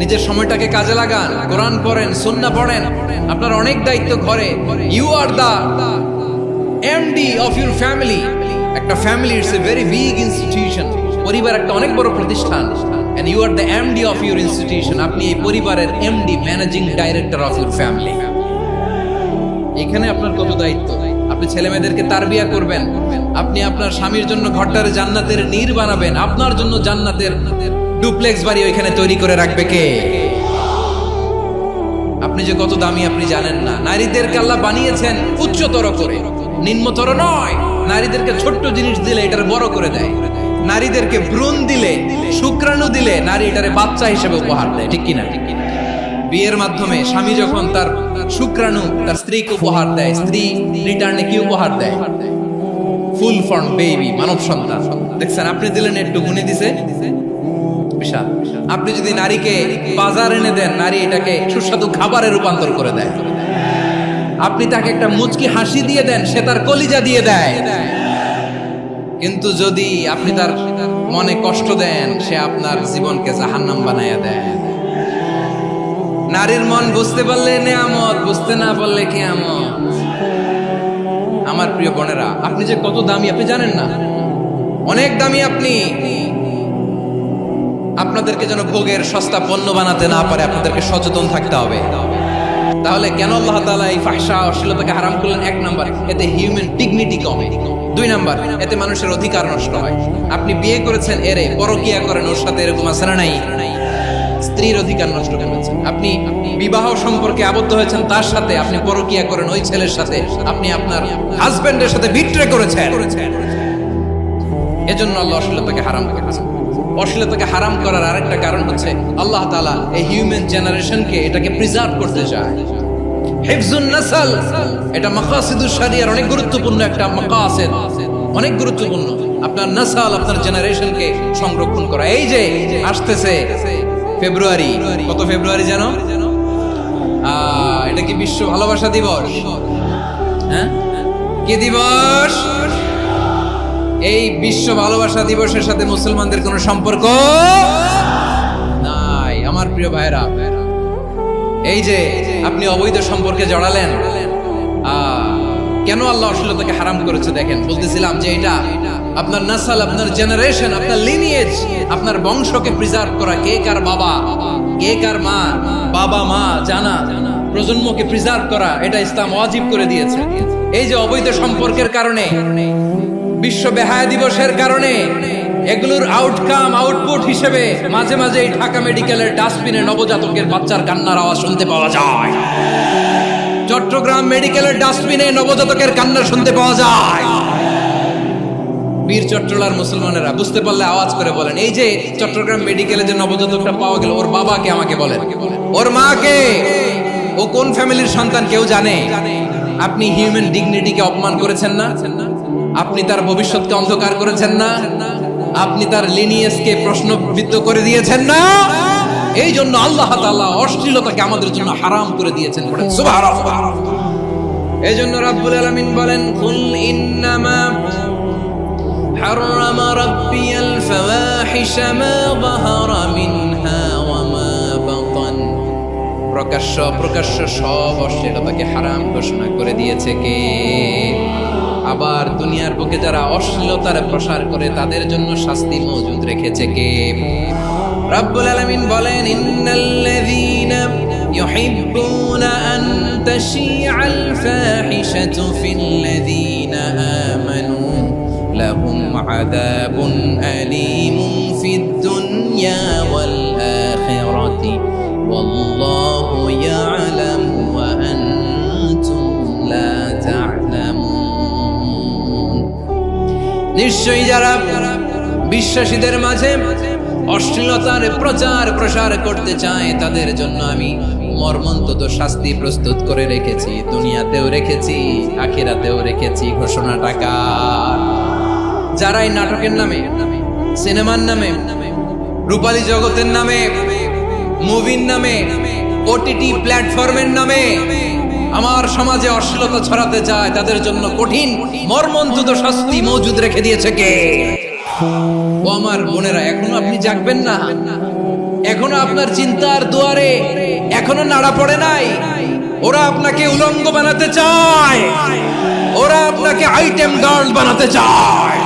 নিজের সময়টাকে কাজে লাগান, কোরআন পড়েন, সুন্নাহ পড়েন। আপনার অনেক দায়িত্ব ঘরে। You are the MD of your family. একটা family it's a very big institution. পরিবার একটা অনেক বড় প্রতিষ্ঠান। And you are the MD of your institution. আপনি এই পরিবারের MD, managing director of your family. এখানে আপনার কত দায়িত্ব। আপনি ছেলে মেয়েদেরকে তারবিয়া করবেন। আপনি আপনার স্বামীর জন্য ঘরটারে জান্নাতের নীর বানাবেন। আপনার জন্য জান্নাতের ডুপ্লেক্স বাড়ি ওইখানে তৈরি করে রাখবে কে? আপনি যে কত দামি আপনি জানেন না। নারীদেরকে আল্লাহ বানিয়েছেন উচ্চতর করে, নিম্নতর নয়। নারীদেরকে ছোট্ট জিনিস দিলে এটারে বড় করে দেয়। নারীদেরকে ভ্রূণ দিলে, শুক্রাণু দিলে নারী এটারে বাচ্চা হিসেবে উপহার দেয়, ঠিক কিনা? বিয়ের মাধ্যমে স্বামী যখন তার শুক্রাণু তার স্ত্রীকে উপহার দেয়, স্ত্রী রিটার্নে কি উপহার দেয়? ফুল ফর্ম বেবি, মানব সন্তান। দেখছেন, আপনি দিলেন একটু, গুনে দিছে বিশাল। আপনি যদি নারীকে বাজার এনে দেন, নারী এটাকে সুস্বাদু খাবারে রূপান্তর করে দেয়। আপনি তাকে একটা মুচকি হাসি দিয়ে দেন, সে তার কলিজা দিয়ে দেয়। কিন্তু যদি আপনি তার মনে কষ্ট দেন, সে আপনার জীবনকে জাহান্নাম বানায়া দেয়। নারীর মন বুঝতে পারলে নেয়ামত, বুঝতে না পারলে কিয়ামত। আমার প্রিয় বোনেরা, আপনি যে কত দামি আপনি জানেন না। অনেক দামি আপনি। আপনাদেরকে যেন ভোগের সস্তা পণ্য বানাতে না পারে, আপনাদেরকে সচেতন থাকতে হবে। তাহলে কেন আল্লাহ তাআলা এই ফাহশা, অশ্লীলতাকে হারাম করলেন? 1 নাম্বার, এতে হিউম্যান ডিগনিটি কমে। 2 নাম্বার, এতে মানুষের অধিকার নষ্ট হয়। আপনি বিয়ে করেছেন, এরে পরকিয়া করেন, ওর সাথে এরকম আছে না নাই? স্ত্রীর অধিকার নষ্ট করেছেন। আপনি বিবাহ সম্পর্কে আবদ্ধ হয়েছেন তার সাথে, আপনি পরকিয়া করেন ওই ছেলের সাথে, আপনি আপনার হাজবেন্ডের সাথে বিট্রে করেছেন। এজন্য আল্লাহ অশ্লীলতাকে হারাম করেছেন। অশ্লীলতাকে হারাম করার আরেকটা কারণ হচ্ছে আল্লাহ তাআলা এই হিউম্যান জেনারেশনকে, এটাকে প্রিজার্ভ করতে চায়। হিফজুন নাসল, এটা মাকাসিদুশ শরিয়ার অনেক গুরুত্বপূর্ণ একটা মাকাসিদ, অনেক গুরুত্বপূর্ণ। আপনার নাসল, আপনার জেনারেশনকে সংরক্ষণ করা। এই যে আসতেছে ফেব্রুয়ারি, কত ফেব্রুয়ারি যেন? এটা কি বিশ্ব ভালোবাসা দিবস? হ্যাঁ, কি দিবস? এই বিশ্ব ভালোবাসা দিবসের সাথে মুসলমানদের কোনো সম্পর্ক নাই। আমার প্রিয় ভাইরা, এই যে আপনি অবৈধ সম্পর্কে জড়ালেন, কেন আল্লাহ অশ্লীলতাকে হারাম করেছে দেখেন। বলতেছিলাম যে এটা আপনার নাসাল, আপনার জেনারেশন, আপনার লিনিয়েজ, আপনার বংশকে প্রিজার্ভ করা। কে কার বাবা, কে কার মা, বাবা মা জানা, প্রজন্মকে প্রিজার্ভ করা, এটা ইসলাম ওয়াজিব করে দিয়েছে। এই যে অবৈধ সম্পর্কের কারণে, বিশ্ব বেহায়া দিবসের কারণে, এগুলোর আউটকাম, আউটপুট হিসেবে মাঝে মাঝে এই ঢাকা মেডিকেলের ডাস্টবিনে নবজাতকের বাচ্চার কান্নার আওয়াজ শুনতে পাওয়া যায়। চট্টগ্রাম মেডিকেলের ডাস্টবিনে নবজাতকের কান্না শুনতে পাওয়া যায়। বীর চট্টলার মুসলমানেরা বুঝতে পারলে আওয়াজ করে বলেন, এই যে চট্টগ্রাম মেডিকেলে যে নবজাতকটা পাওয়া গেল, ওর বাবাকে আমাকে বলেন, ওর মাকে, ও কোন ফ্যামিলির সন্তান কেউ জানে? আপনি হিউম্যান ডিগনিটিকে অপমান করেছেন না? আপনি তার ভবিষ্যৎকে অন্ধকার করেছেন না? আপনি তার লিনিয়েজকে প্রশ্নবিদ্ধ করে দিয়েছেন না? এই জন্য আল্লাহ তাআলা অশ্লীলতাকে আমাদের জন্য হারাম করে দিয়েছেন। সুবহানাল্লাহ। এই জন্য রাব্বুল আলামিন বলেন, কুল ইন্নামা হারামা রাব্বিয়াল ফাওয়াহিশা মা যাহারা মিনহা ওয়া মা বাতান। প্রকাশ্য অপ্রকাশ্য সব অশ্লীলতাকে হারাম ঘোষণা করে দিয়েছে কে? আবার দুনিয়ার বুকে যারা অশ্লীলতার প্রসার করে তাদের জন্য শাস্তি মজুদ রেখেছে কে? রাব্বুল আলামিন বলেন, ইন্নাল্লাযীনা ইউহিব্বুনা আন তাশিআল ফাহিশাতু ফিল্লাযীনা আমানু লাহুম আযাবুন আলীমুন ফিদ দুনিয়া ওয়াল আখিরাতি ওয়াল্লাহু ইয়ালামু ওয়া আনতুম লা তা'লামুন। নিশ্চয়ই যারা বিশ্বাসীদের মাঝে অশ্লীলতার প্রচার প্রসার করতে চায় তাদের জন্য আমি মর্মন্তুদ শাস্তি প্রস্তুত করে রেখেছি, দুনিয়াতেও রেখেছি, আখিরাতেও রেখেছি। ঘোষণাটা কার? যারা এই নাটকের নামে, সিনেমার নামে, রূপালী জগতের নামে, মুভির নামে, ওটিটি প্ল্যাটফর্মের নামে আমার সমাজে অশ্লীলতা ছড়াতে চায় তাদের জন্য কঠিন মর্মন্তুদ শাস্তি মজুদ রেখে দিয়েছে কে? ও আমার বোনেরা, এখনো আপনি জাগবেন না? এখনো আপনার চিন্তার দুয়ারে এখনো নাড়া পড়ে নাই? ওরা আপনাকে উলঙ্গ বানাতে চায়, ওরা আপনাকে আইটেম গার্ল বানাতে চায়।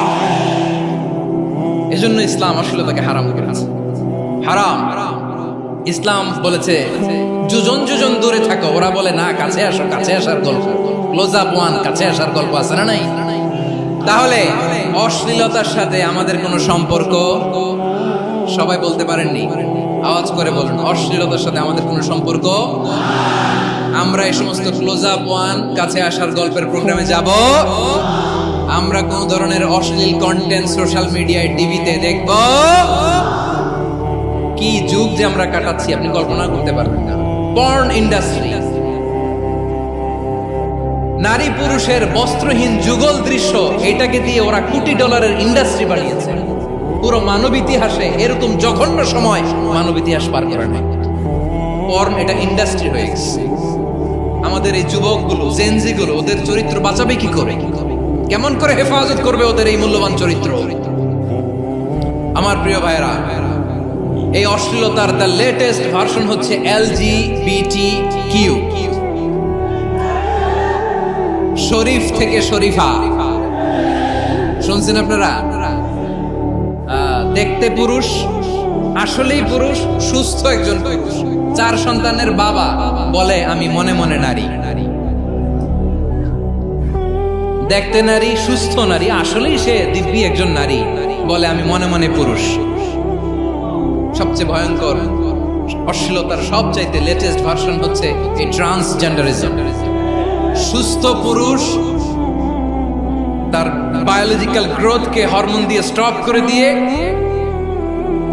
এজন্য ইসলাম অশ্লীলতাকে হারাম করেছে। হারাম। ইসলাম বলেছে যুজন যুজন দূরে থাকো, ওরা বলে না কাছে আসো, কাছে আসার গল্প, ক্লোজ আপ ওয়ান, কাছে আসার গল্প আছে না নাই? তাহলে অশ্লীলতার সাথে আমাদের কোনো সম্পর্ক? সবাই বলতে পারেননি, আওয়াজ করে বলুন, অশ্লীলতার সাথে আমাদের কোনো সম্পর্ক? আমরা এই সমস্ত ক্লোজ আপ ওয়ান, কাছে আসার গল্পের প্রোগ্রামে যাব? আমরা কোন ধরনের অশ্লীল কন্টেন্ট সোশ্যাল মিডিয়ায়, টিভিতে দেখব? কি যুগ যে আমরা কাটাচ্ছি আপনি কল্পনা করতে পারবেন না। পর্ন ইন্ডাস্ট্রি, নারী পুরুষের বস্ত্রহীন যুগল দৃশ্য, এটাকে দিয়ে ওরা কোটি ডলারের ইন্ডাস্ট্রি বানিয়েছে। পুরো মানব ইতিহাসে এরকম জঘন্য সময় মানব ইতিহাস পার করে না। পর্ন এটা ইন্ডাস্ট্রি হয়ে গেছে। আমাদের এই যুবকগুলো, জেনজিগুলো, ওদের চরিত্র বাঁচাবে কি করে? কেমন করে হেফাজত করবে ওদের এই মূল্যবান চরিত্র? আমার প্রিয় ভাইরা, এই অশ্লীলতার দ্য লেটেস্ট ভার্সন হচ্ছে LGBTQ, শরীফ থেকে শরীফা। শুনছেন আপনারা? দেখতে পুরুষ, আসলেই পুরুষ, সুস্থ একজন পুরুষ, 4 সন্তানের বাবা, বলে আমি মনে মনে নারী। দেখতে নারী, সুস্থ নারী, আসলেই সে দিব্যি একজন নারী, বলে আমি মনে মনে পুরুষ। সবচেয়ে ভয়ঙ্কর অশ্লীলতার সবচাইতে লেটেস্ট ভার্সন হচ্ছে এই ট্রান্সজেন্ডারিজম। সুস্থ পুরুষ তার বায়োলজিক্যাল গ্রোথকে হরমোন দিয়ে স্টপ করে দিয়ে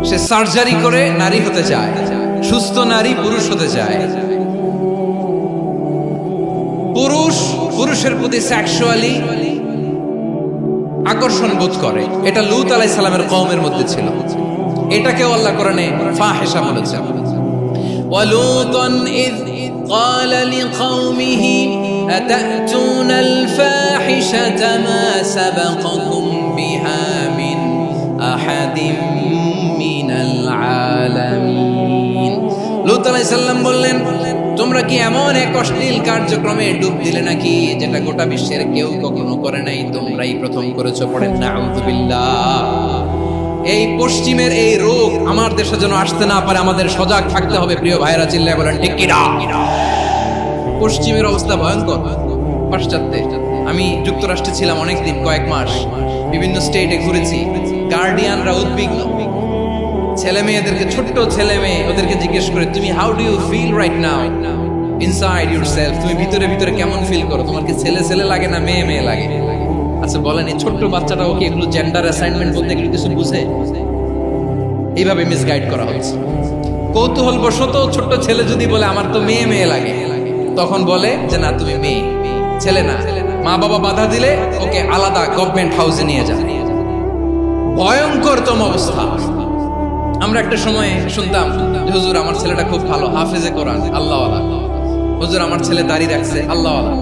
সে সার্জারি করে নারী হতে চায়, সুস্থ নারী পুরুষ হতে চায়। পুরুষ পুরুষের প্রতি সেক্সুয়ালি আকর্ষণ বোধ করে, এটা লূত আলাইহিস সালামের কওমের মধ্যে ছিল। এটাকেও আল্লাহ কোরআনে ফাহিশা বলেছে। ওয়ালুতান ইয قال لقومه أتأتون الفاحشة ما سبقكم بها من أحد من العالمين। লূত আলাইহিস সালাম বললেন, তোমরা কি এমন এক অশ্লীল কার্যক্রমে ডুব দিলে নাকি যেটা গোটা বিশ্বের কেউ কখনো করে নাই, তোমরাই প্রথম করেছো? পড়েন নাউযুবিল্লাহ। এই পশ্চিমের এই রোগ আমার দেশে যেন আসতে না পারে, আমাদের সজাগ থাকতে হবে। প্রিয় ভাইরা, চিল্লায় বলেন ঠিক কি না? পশ্চিমের অবস্থা ভয়ঙ্কর। পাশ্চাত্যে, আমি যুক্তরাষ্ট্রে ছিলাম অনেকদিন, কয়েক মাস, বিভিন্ন স্টেটে ঘুরেছি। গার্ডিয়ানরা উদ্বিগ্ন, ছেলে মেয়েদেরকে, ছোট্ট ছেলে মেয়ে, ওদেরকে জিজ্ঞেস করে তুমি how do you feel right now inside yourself, তুমি ভিতরে ভিতরে কেমন ফিল করো? তোমার কি ছেলে ছেলে লাগে না মেয়ে মেয়ে লাগে? আচ্ছা বলেন, এই ছোট্ট বাচ্চাটা ওকে এগুলো জেন্ডার অ্যাসাইনমেন্ট বলতে এগুলো কিছু বুঝে? এইভাবে মিসগাইড করা হচ্ছে। কৌতূহল বশত ছোট্ট ছেলে যদি বলে আমার তো মেয়ে মেয়ে লাগে, তখন বলে যে না তুমি মেয়ে, ছেলে না। মা বাবা বাধা দিলে ওকে আলাদা গভর্নমেন্ট হাউসে নিয়ে যায়। ভয়ঙ্করতম অবস্থা। আমরা একটা সময় শুনতাম যে হুজুর আমার ছেলেটা খুব ভালো, হাফেজে কোরআন, আল্লাহওয়ালা। হুজুর আমার ছেলে দাঁড়িয়ে রাখছে, আল্লাহওয়ালা।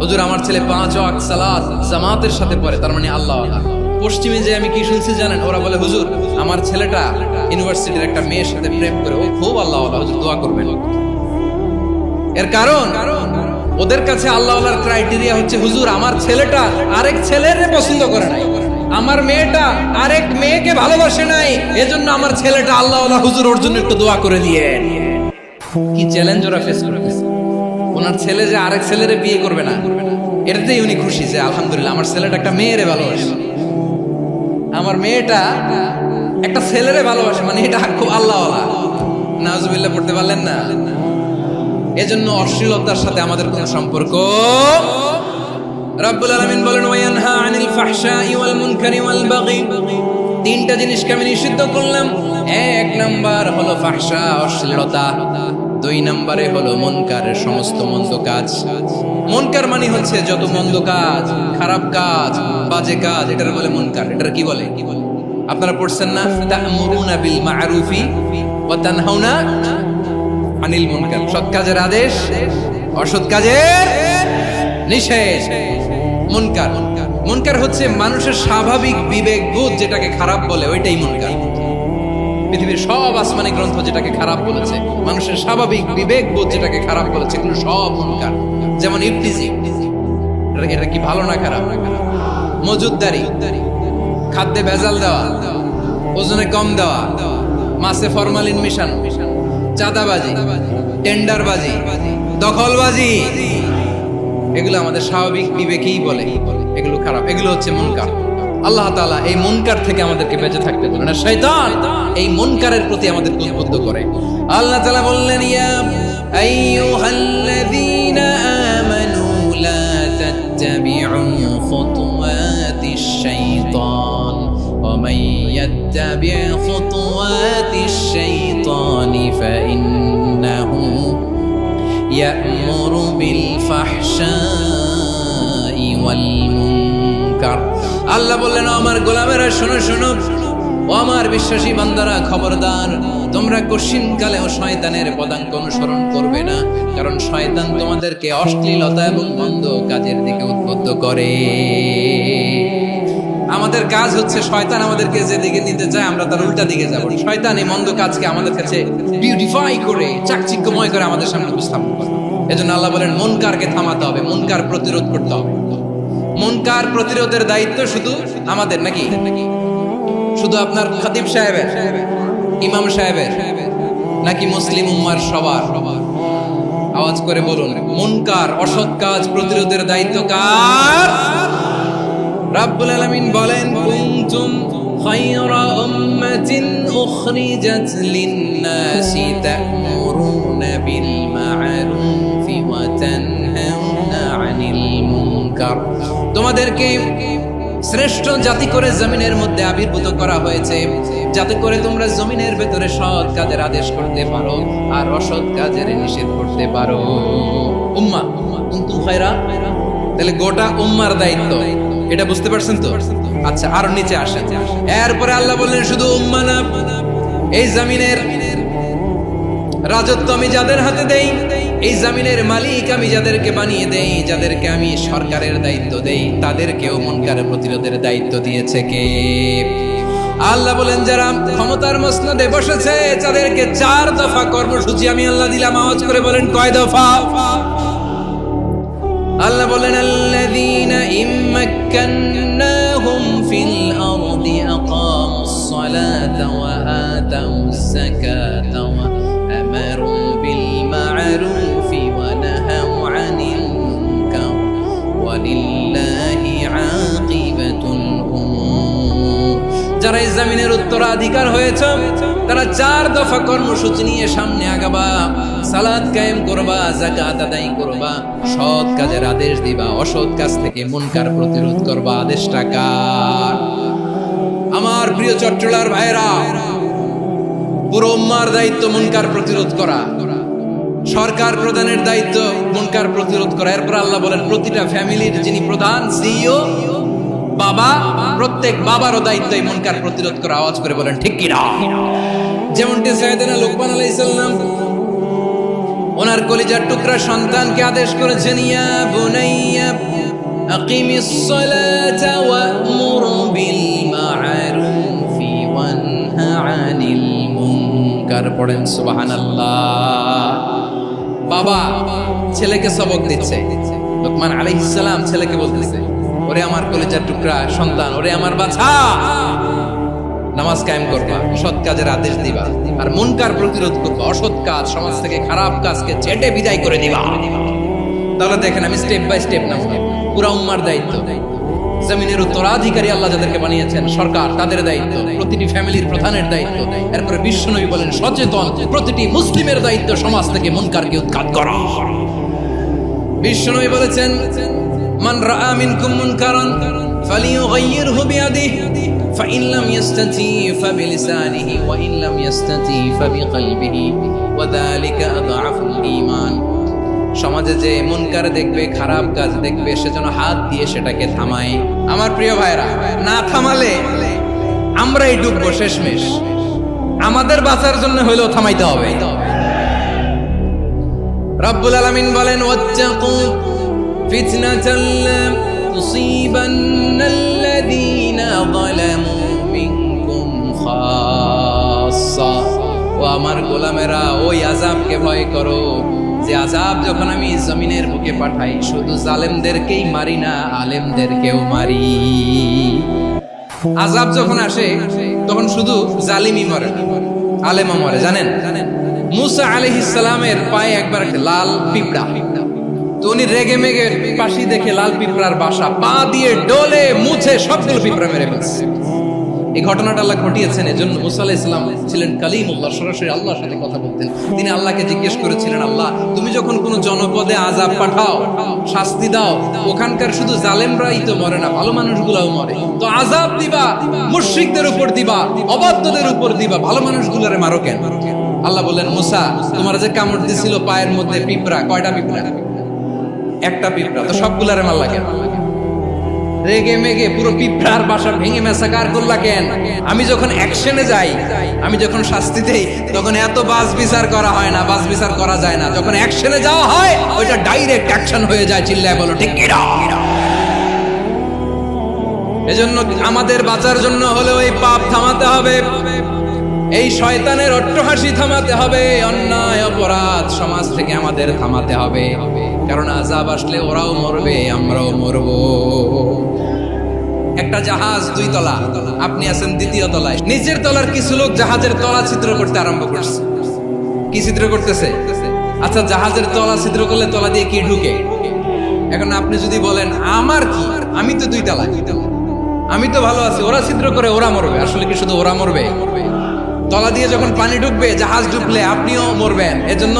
হুজুর আমার ছেলে 5 ওয়াক্ত সালাত জামাতের সাথে পড়ে, তার মানে আল্লাহওয়ালা। পশ্চিমে যে আমি কি শুনছি জানেন? ওরা বলে হুজুর আমার ছেলেটা ইউনিভার্সিটির একটা মেয়ের সাথে প্রেম করে, ও খুব আল্লাহওয়ালা, হুজুর দোয়া করবেন। এর কারণ ওদের কাছে আল্লাহওয়ালার ক্রাইটেরিয়া হচ্ছে হুজুর আমার ছেলেটা আরেক ছেলের পছন্দ করে নাই, আমার মেয়েটা আরেক মেয়েকে ভালোবাসে নাই, এজন্য আমার ছেলেটা আল্লাহওয়ালা, হুজুর ওর জন্য একটু দোয়া করে দিয়ে। কি চ্যালেঞ্জ ওরা ফেস করতেছে। ওনার ছেলে যে আরেক ছেলেরে বিয়ে করবে না, এটাতেই উনি খুশি যে আলহামদুলিল্লাহ আমার ছেলেটা একটা মেয়েরে ভালোবাসে, আমার মেয়েটা একটা ছেলেরে ভালোবাসে, মানে এটা খুব আল্লাহওয়ালা। নাউজুবিল্লাহ পড়তে পারলেন না? এজন্য অশ্লীলতার সাথে আমাদের কোনো সম্পর্ক। রাব্বুল আলামিন বলেন ওয়ায়ানহা আনিল ফাহশাই ওয়াল মুনকারি ওয়াল বাগি, তিনটা জিনিসকে আমি নিষিদ্ধ করলাম। এক নাম্বার হলো ফাহশা, অশ্লীলতা। দুই নম্বরে হলো মুনকারের সমস্ত মন্দ কাজ। মুনকার মানে হচ্ছে যত মন্দ কাজ, খারাপ কাজ, বাজে কাজ, এটার বলে মুনকার। এটার কি বলে? আপনারা পড়ছেন না, তা'মুরুনা বিল মা'রুফি ওয়া তানহাউনা আনিল মুনকার। সৎ কাজের আদেশ, অসৎ কাজের নিষেধ। মুনকার, মুনকার হচ্ছে মানুষের স্বাভাবিক বিবেক বোধ যেটাকে খারাপ বলে, ওইটাই মুনকার। পৃথিবীর সব আসমানি গ্রন্থ যেটাকে খারাপ বলেছে, মানুষের স্বাভাবিক বিবেক বোধ যেটাকে খারাপ বলেছে, এগুলো সব মুনকার। যেমন ইফতিজিং, এটা কি ভালো না খারাপ? মজুদদারি, খাদ্যে ভেজাল দেওয়া, ওজনে কম দেওয়া, মাছে ফরমালিন মিশানো, চাঁদাবাজি, টেন্ডারবাজি, দখলবাজি, এগুলো আমাদের স্বাভাবিক বিবেকেই বলে এগুলো খারাপ, এগুলো হচ্ছে মুনকার। আল্লাহ তাআলা এই মুনকার থেকে আমাদেরকে বেঁচে থাকতে বলেন। আর শয়তান এই মুনকারের প্রতি আমাদেরকে উদ্বুদ্ধ করে। আল্লাহ তাআলা বললেন, ইয়া আইয়ুহাল্লাযীনা আমানু লা তাত্তাবি'উ খুতুওয়াতিশ শাইতান ওয়া মান ইয়াত্তাবি' খুতুওয়াতিশ শাইতানি ফাইন্নাহু ইয়া'মুরু বিল ফাহশাই ওয়াল মুনকার। আল্লাহ বললেন, আমার গোলামেরা শোনো শোনো, ও আমার বিশ্বাসী বান্দারা খবরদার, তোমরা কশিনকালেও শয়তানের পদাঙ্ক অনুসরণ করবে না, কারণ শয়তান তোমাদেরকে অশ্লীলতা এবং মন্দ কাজের দিকে উদ্বুদ্ধ করে। আমাদের কাজ হচ্ছে শয়তান আমাদেরকে যেদিকে নিতে চায় আমরা তার উল্টা দিকে যাব। শয়তান এই মন্দ কাজকে আমাদের কাছে বিউটিফাই করে, চাকচিক্যময় করে আমাদের সামনে উপস্থাপন করে। এজন্য আল্লাহ বলেন মুনকারকে থামাতে হবে, মুনকার প্রতিরোধ করতে হবে। মুনকার প্রতিরোধের দায়িত্ব শুধু আমাদের নাকি? শুধু আপনার খতিব সাহেবের, ইমাম সাহেবের, নাকি মুসলিম উম্মার সবার? আওয়াজ করে বলুন, মুনকার অসৎ কাজ প্রতিরোধের দায়িত্ব কার? রাব্বুল আলামিন বলেন, কুনতুম খায়রা উম্মাতিন উখরিজাত লিন-নাসি তা'মুরুনা বিল মা'রুফি ওয়া তানহাউনা আনিল মুনকার। তোমাদেরকে শ্রেষ্ঠ জাতি করে জমিনের মধ্যে আবির্ভূত করা হয়েছে, যাতে করে তোমরা জমিনের ভেতরে সৎ কাজের আদেশ করতে পারো আর অসৎ কাজের নিষেধ করতে পারো। উম্মাহ, কুনতুম খায়রা, তাহলে গোটা উম্মার দায়িত্ব, এটা বুঝতে পারছেন তো? আচ্ছা, আরো নিচে আসেন। এরপরে আল্লাহ বললেন, শুধু উম্মাহ না, এই জমিনের রাজত্ব আমি যাদের হাতে দেই, এই জমিনের মালিক আমি যাদেরকে বানিয়ে দেই, যাদেরকে আমি সরকারের দায়িত্ব দেই, তাদেরকেও মুনকারের প্রতিরোধের দায়িত্ব দিয়েছে কে? আল্লাহ বলেন, যারা ক্ষমতার মসনদে বসেছে তাদেরকে 4 দফা কর্মসূচি আমি আল্লাহ দিলাম। আওয়াজ করে বলেন, কয় দফা? আল্লাহ বলেন, আল্লাযীনা ইম্মাক্কান্নাহুম ফিল আরদি আকামুস সালাতা ওয়া আতাউজ যাকাতা ওয়া আমারু বিল মা'রুফি ওয়া নাহাউ আনিল মুনকার ওয়া লিল্লাহি আকিবাতুল উমুর। যারা এই জমিনের উত্তরাধিকার হয়েছে তারা 4 দফা কর্মসূচি নিয়ে সামনে আগাবা। সালাত কায়েম করবা, যাকাত আদায় করবা, সৎ কাজের আদেশ দিবা, অসৎ কাজ থেকে মুনকার প্রতিরোধ করবা। আদেশটা কার? আমার প্রিয় চট্টলার ভাইরা, পুরো উম্মার দায়িত্ব মুনকার প্রতিরোধ করা, সরকার প্রধানের দায়িত্ব মুনকার প্রতিরোধ করা। এরপর আল্লাহ বলেন, প্রতিটা ফ্যামিলির যিনি প্রধান সিইও বাবা, প্রত্যেক বাবারও দায়িত্ব এই মুনকার প্রতিরোধ করা। আওয়াজ করে বলেন ঠিক কি না? যেমনটি সাইয়েদনা লুকমান আলাইহিস সালাম ওনার কলিজার টুকরা সন্তানকে আদেশ করেছেন, ইয়া বুনাইয়া আকিমিস সালাতা ওয়া'মুর বিল মা'রুফি ওয়ানহা আনিল মুনকার। পড়েন সুবহানাল্লাহ। বাবা ছেলেকে সবক দিচ্ছে, লুকমান আলাইহিস সালাম ছেলেকে বলতেছে, ওরে আমার কলিজার টুকরা সন্তান, ওরে আমার বাছা, নামাজ কায়েম করবা, সৎ কাজের আদেশ দিবা, আর মুনকার প্রতিরোধ করবা, অসৎ কাজ, সমাজ থেকে খারাপ কাজকে ছেটে বিদায় করে দিবা। তাহলে দেখেন আমি স্টেপ বাই স্টেপ নাম, পুরা উম্মার দায়িত্ব। জমিনের উত্তরাধিকারী আল্লাহ যাদেরকে বানিয়েছেন, সরকার তাদের দায়িত্ব, প্রতিটি ফ্যামিলির প্রধানের দায়িত্ব। এরপরে বিশ্বনবী বলেন সচেতন প্রতিটি মুসলিমের দায়িত্ব সমাজ থেকে মুনকারকে উৎখাত করা। বিশ্বনবী বলেছেন মান রাআ মিনকুম মুনকারান ফালিয়ুগাইয়িরহু বিয়াদিহি ফাইন লাম ইস্তাতি ফাবিলিসানিহি ওয়া ইন লাম ইস্তাতি ফাবিকলবিহি ওয়া যালিকা আযআফুল ঈমান। সমাজে যে মুনকার দেখবে, খারাপ কাজ দেখবে, সেজন্য হাত দিয়ে সেটাকে থামায়। আমার প্রিয় ভাইরা, না থামালে আমরাই ডুববো শেষমেশ। আমাদের বাঁচার জন্য হইলেও থামাইতে হবে। রব্বুল আলামিন বলেন ওয়াত্তাকু ফিতনাতাল লা তুসিবান্নাল্লাযীনা যালামু মিনকুম খাসসা। ও আমার গোলামেরা, ওই আযাবকে ভয় করো যে আযাব যখন আমি জমিনের বুকে পাঠাই শুধু জালেমদেরকেই মারি না, আলেমদেরকেও মারি। আযাব যখন আসে তখন শুধু জালিমই মরে না, আলেমও মরে। জানেন মুসা আলাইহিস সালামের পায়ে একবার একটা লাল পিঁপড়া, তো উনি রেগে মেগে পাশি দেখে লাল পিঁপড়ার বাসা, পা দিয়ে ডলে মুছে সবগুলো পিঁপড়া মেরে ফেলছে। এই ঘটনাটা আল্লাহ ঘটিয়েছেন। এজন্য মুসা আলাইহিস সালাম ছিলেন কালিমুল্লাহ, সরাসরি আল্লাহর সাথে কথা বলতেন। তিনি আল্লাহকে জিজ্ঞেস করেছিলেন, আল্লাহ তুমি যখন কোনো জনপদে আযাব পাঠাও, শাস্তি দাও, ওখানকার শুধু জালেমরাই তো মরে না, ভালো মানুষগুলোও মরে, তো আযাব দিবা মুশরিকদের উপর দিবা, অবাধ্যদের উপর দিবা, ভালো মানুষগুলোরে মারো কেন? আল্লাহ বললেন, মুসা তোমার যে কামড় দিছিল পায়ের মধ্যে পিঁপড়া, কয়টা পিঁপড়া? একটা পিঁপড়া, তো সবগুলারে মারলা কেন? রেগে মেগে পুরো পিঁপড়ার বাসা ভেঙে মেসাকার করলা কেন? আমি যখন অ্যাকশনে যাই, আমি যখন শাস্তি দেই, তখন এত বাস বিচার করা হয় না, বাস বিচার করা যায় না। যখন অ্যাকশনে যাওয়া হয় ওইটা ডাইরেক্ট অ্যাকশন হয়ে যায়। চিল্লায় বলো ঠিক কি না? এজন্য আমাদের বাঁচার জন্য হলেও এই পাপ থামাতে হবে, এই শয়তানের অট্টহাসি থামাতে হবে, অন্যায় অপরাধ সমাজ থেকে আমাদের থামাতে হবে। কারণ আযাব আসলে ওরাও মরবে, আমরাও মরব। একটা জাহাজ 2 তলা, আপনি আছেন 2য় তলায়। নিচের তলার কিছু লোক জাহাজের তলা ছিদ্র করতে আরম্ভ করছে। কি ছিদ্র করতেছে? আচ্ছা, জাহাজের তলা ছিদ্র করলে তলা দিয়ে কি ঢুকে? এখন আপনি যদি বলেন আমার কি, আমি তো 2 তলায়, আমি তো ভালো আছি, ওরা ছিদ্র করে ওরা মরবে। আসলে কি শুধু ওরা মরবে? তলা দিয়ে যখন পানি ঢুকবে, জাহাজ ঢুকলে আপনিও মরবেন। এজন্য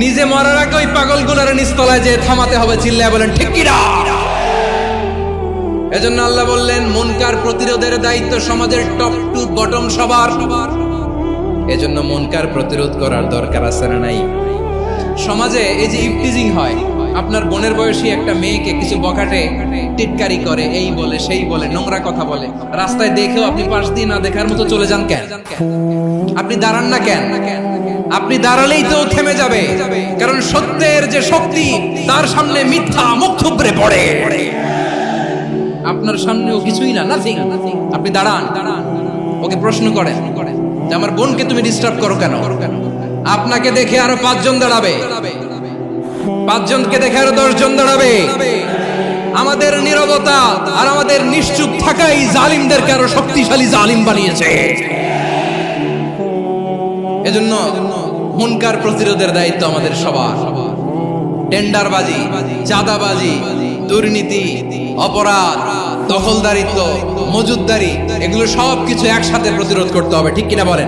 নিজে মরার আগে ওই পাগলগুলোর নিচতলায় যে থামাতে হবে। চিল্লায় বলেন ঠিক কি না? এজন্য আল্লাহ বললেন মুনকার প্রতিরোধের দায়িত্ব সমাজের টপ টু বটম সবার। এজন্য মুনকার প্রতিরোধ করার দরকার আছে না নাই? সমাজে এই যে ইফটিজিং হয়, আপনার বোনের বয়সী একটা মেয়েকে কিছু বখাটে টিটকারি করে, এই বলে সেই বলে, নোংরা কথা বলে, রাস্তায় দেখেও আপনি পাশ দিয়ে না দেখার মতো চলে যান কেন? আপনি দাঁড়ান না কেন? আপনি দাঁড়ালেই তো থেমে যাবে, কারণ সত্যের যে শক্তি তার সামনে মিথ্যা মুখ থুবড়ে পড়ে। আপনার সামনে ও কিছুই না, নাথিং। আপনি দাঁড়ান, ওকে প্রশ্ন করেন যে আমার বোনকে তুমি ডিস্টার্ব করো কেন? আপনাকে দেখে আরো 5 জন দাঁড়াবে, 5 জনকে দেখে আরো 10 জন দাঁড়াবে। আমাদের নীরবতা আর আমাদের নিশ্চুপ থাকাই জালিমদেরকে আরো শক্তিশালী জালিম বানিয়েছে। এজন্য মুনকার প্রতিরোধের দায়িত্ব আমাদের সবার। টেন্ডারবাজি, চাঁদাবাজি, দুর্নীতি, অপরাধ, দখলদারিত্ব, মজুদদারি, এগুলো সব কিছু একসাথে প্রতিরোধ করতে হবে। ঠিক কিনা বলেন?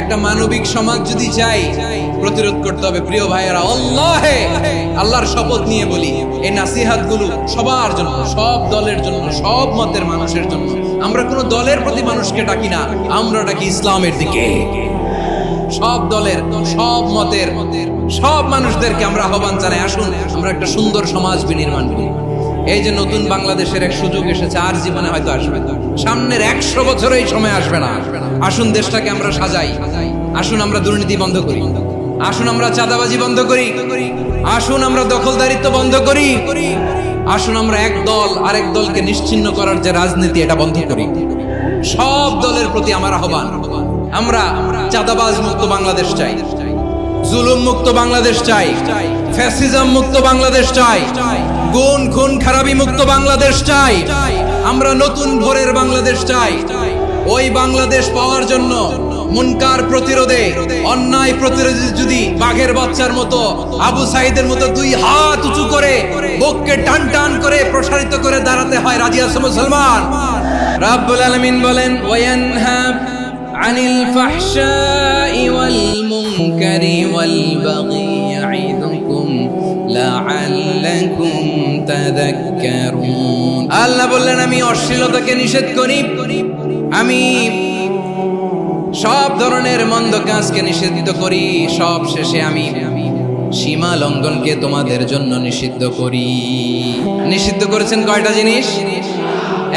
একটা মানবিক সমাজ যদি চাই, প্রতিরোধ করতে হবে। প্রিয় ভাইয়েরা, আল্লাহর শপথ নিয়ে বলি, এই নাসিহাতগুলো সবার জন্য, সব দলের জন্য, সব মতের মানুষের জন্য। আমরা কোনো দলের প্রতি মানুষকে ডাকি না, আমরা ডাকি ইসলামের দিকে। সব দলের, সব মতের, সব মানুষদেরকে আমরা আহ্বান জানাই, আসুন আমরা একটা সুন্দর সমাজ বিনির্মাণ করি। এই যে নতুন বাংলাদেশের এক সুযোগ এসেছে, আর জীবনে হয়তো আসবে না, সামনের 100 বছর এই সময় আসবে না। আসুন দেশটাকে আমরা সাজাই, আসুন আমরা দুর্নীতি বন্ধ করি, আসুন আমরা চাঁদাবাজি বন্ধ করি, আসুন আমরা দখলদারিত্ব বন্ধ করি, আসুন আমরা এক দল আরেক দলকে নিশ্চিহ্ন করার যে রাজনীতি, এটা বন্ধ করি। সব দলের প্রতি আমার আহ্বান, আমরা চাঁদাবাজ মুক্ত বাংলাদেশ চাই, জুলুম মুক্ত বাংলাদেশ চাই, ফ্যাসিজম মুক্ত বাংলাদেশ চাই, গুণ খুন খারাপি মুক্ত বাংলাদেশ চাই। আমরা নতুন ভোরের বাংলাদেশ চাই। ওই বাংলাদেশ পাওয়ার জন্য মুনকার প্রতিরোধে, অন্যায় প্রতিরোধে যদি বাঘের বাচ্চার মতো আবু সাইদের মতো দুই হাত উঁচু করে বুককে টান টান করে প্রসারিত করে দাঁড়াতে হয়, রাজি আছো মুসলমান? রাব্বুল আলামিন বলেন ওয়ায়ানহা আনিল ফাহশাই ওয়াল মুনকারি ওয়াল বাগি ইয়াইদুকুম লাআল্লাকুম তাযাক্কারুন। আল্লাহ বললেন আমি অশ্লীলতাকে নিষেধ করি, আমি সব ধরনের মন্দ কাজকে নিষিদ্ধ করি, সব শেষে আমি সীমা লঙ্ঘনকে তোমাদের জন্য নিষিদ্ধ করি। নিষিদ্ধ করেছেন কয়টা জিনিস?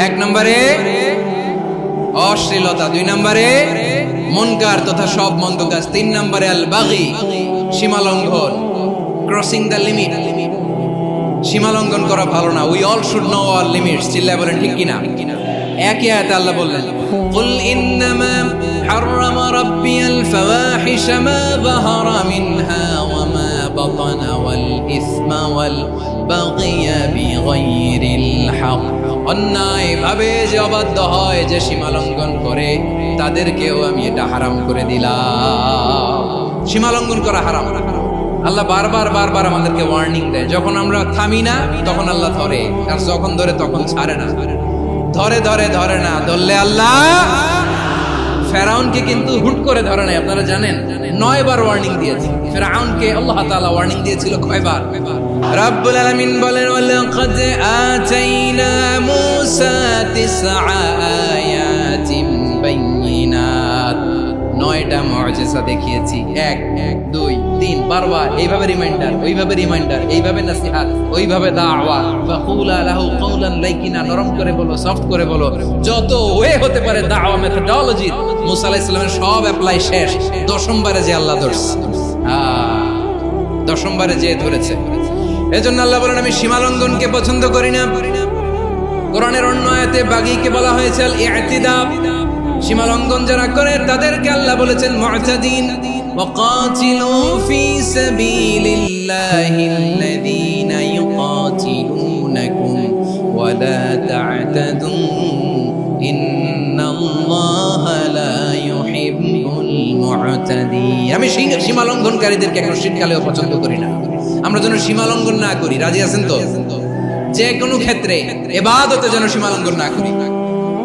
1 নম্বরে অশ্লীলতা, 2 নম্বরে মুনকার তথা সব মন্দ কাজ, 3 নম্বরে আল বাগি সীমা লঙ্ঘন, ক্রসিং দ্য লিমিট। সীমা লঙ্ঘন করা ভালো না। We all should know our limits. চিল্লায় বলেন ঠিক কিনা? একই আয়াতে আল্লাহ বললেন কুল ইন্নামা হাররামা রাব্বিয়াল ফাওয়াহিশা মা যাহারা মিনহা ওয়া মা বাতানা ওয়াল ইসমা ওয়াল বাগিয়া বিগাইরিল হক। অন্যায় ভাবে যে অবাধ্য হয়, যে সীমা লঙ্ঘন করে, তাদেরকেও আমি এটা হারাম করে দিলাম। সীমা লঙ্ঘন করা হারাম। আল্লাহ বারবার বারবার আমাদেরকে ওয়ার্নিং দেয়। যখন আমরা থামি না তখন আল্লাহ ধরে, আর যখন ধরে তখন ছাড়ে না। ধরে ধরে ধরে না, ধরলে আল্লাহ ফেরাউনকে কিন্তু হুট করে ধরে নাই। আপনারা জানেন 9 বার ওয়ার্নিং দিয়েছে ফেরাউনকে। আল্লাহ তাআলা ওয়ার্নিং দিয়েছিল কয়বার? রাব্বুল আলামিন বলেন ওয়ালাকাদ আতাইনা মূসা 9 আয়াতিন বাইয়িনাত। 9টা মুআজিজা দেখিয়েছি। 1 2 3 বারবার এইভাবে রিমাইন্ডার, ওইভাবে রিমাইন্ডার, এইভাবে নসিহত, ওইভাবে দাওয়া। ফাকুলা লাহু কাওলান লাইকিনা, নরম করে বলো, সফট করে বলো, যত ওয়ে হতে পারে দাওয়া মেথডোলজি। মুসা আলাইহিস সালামের সব অ্যাপ্লাই শেষ। 10ম বারে যে আল্লাহ ধরছে, 10ম বারে যে ধরেছে। এজন্য আল্লাহ বলেন আমি সীমা লঙ্ঘনকে পছন্দ করি না। কোরআনের অন্য আয়াতে বাগীকে বলা হয়েছে আল ইতিদা। সীমা লঙ্ঘন যারা করে তাদেরকে আল্লাহ বলেছেন মুতাদিন। ওয়াকাতিলু ফি সাবিলিল্লাহিল্লাযীনা ইউকাতিলুনাকুম ওয়া লা তা'তাদু ইন্নাল্লাহা লা ইউহিব্বুল মুতাদিন। আমি সীমা লঙ্ঘনকারীদেরকে এখন শীতকালেও পছন্দ করি না। আমরা যেন সীমা লঙ্ঘন না করি। রাজি আছেন তো? যে কোনো ক্ষেত্রে ইবাদতে যেন সীমা লঙ্ঘন না করি।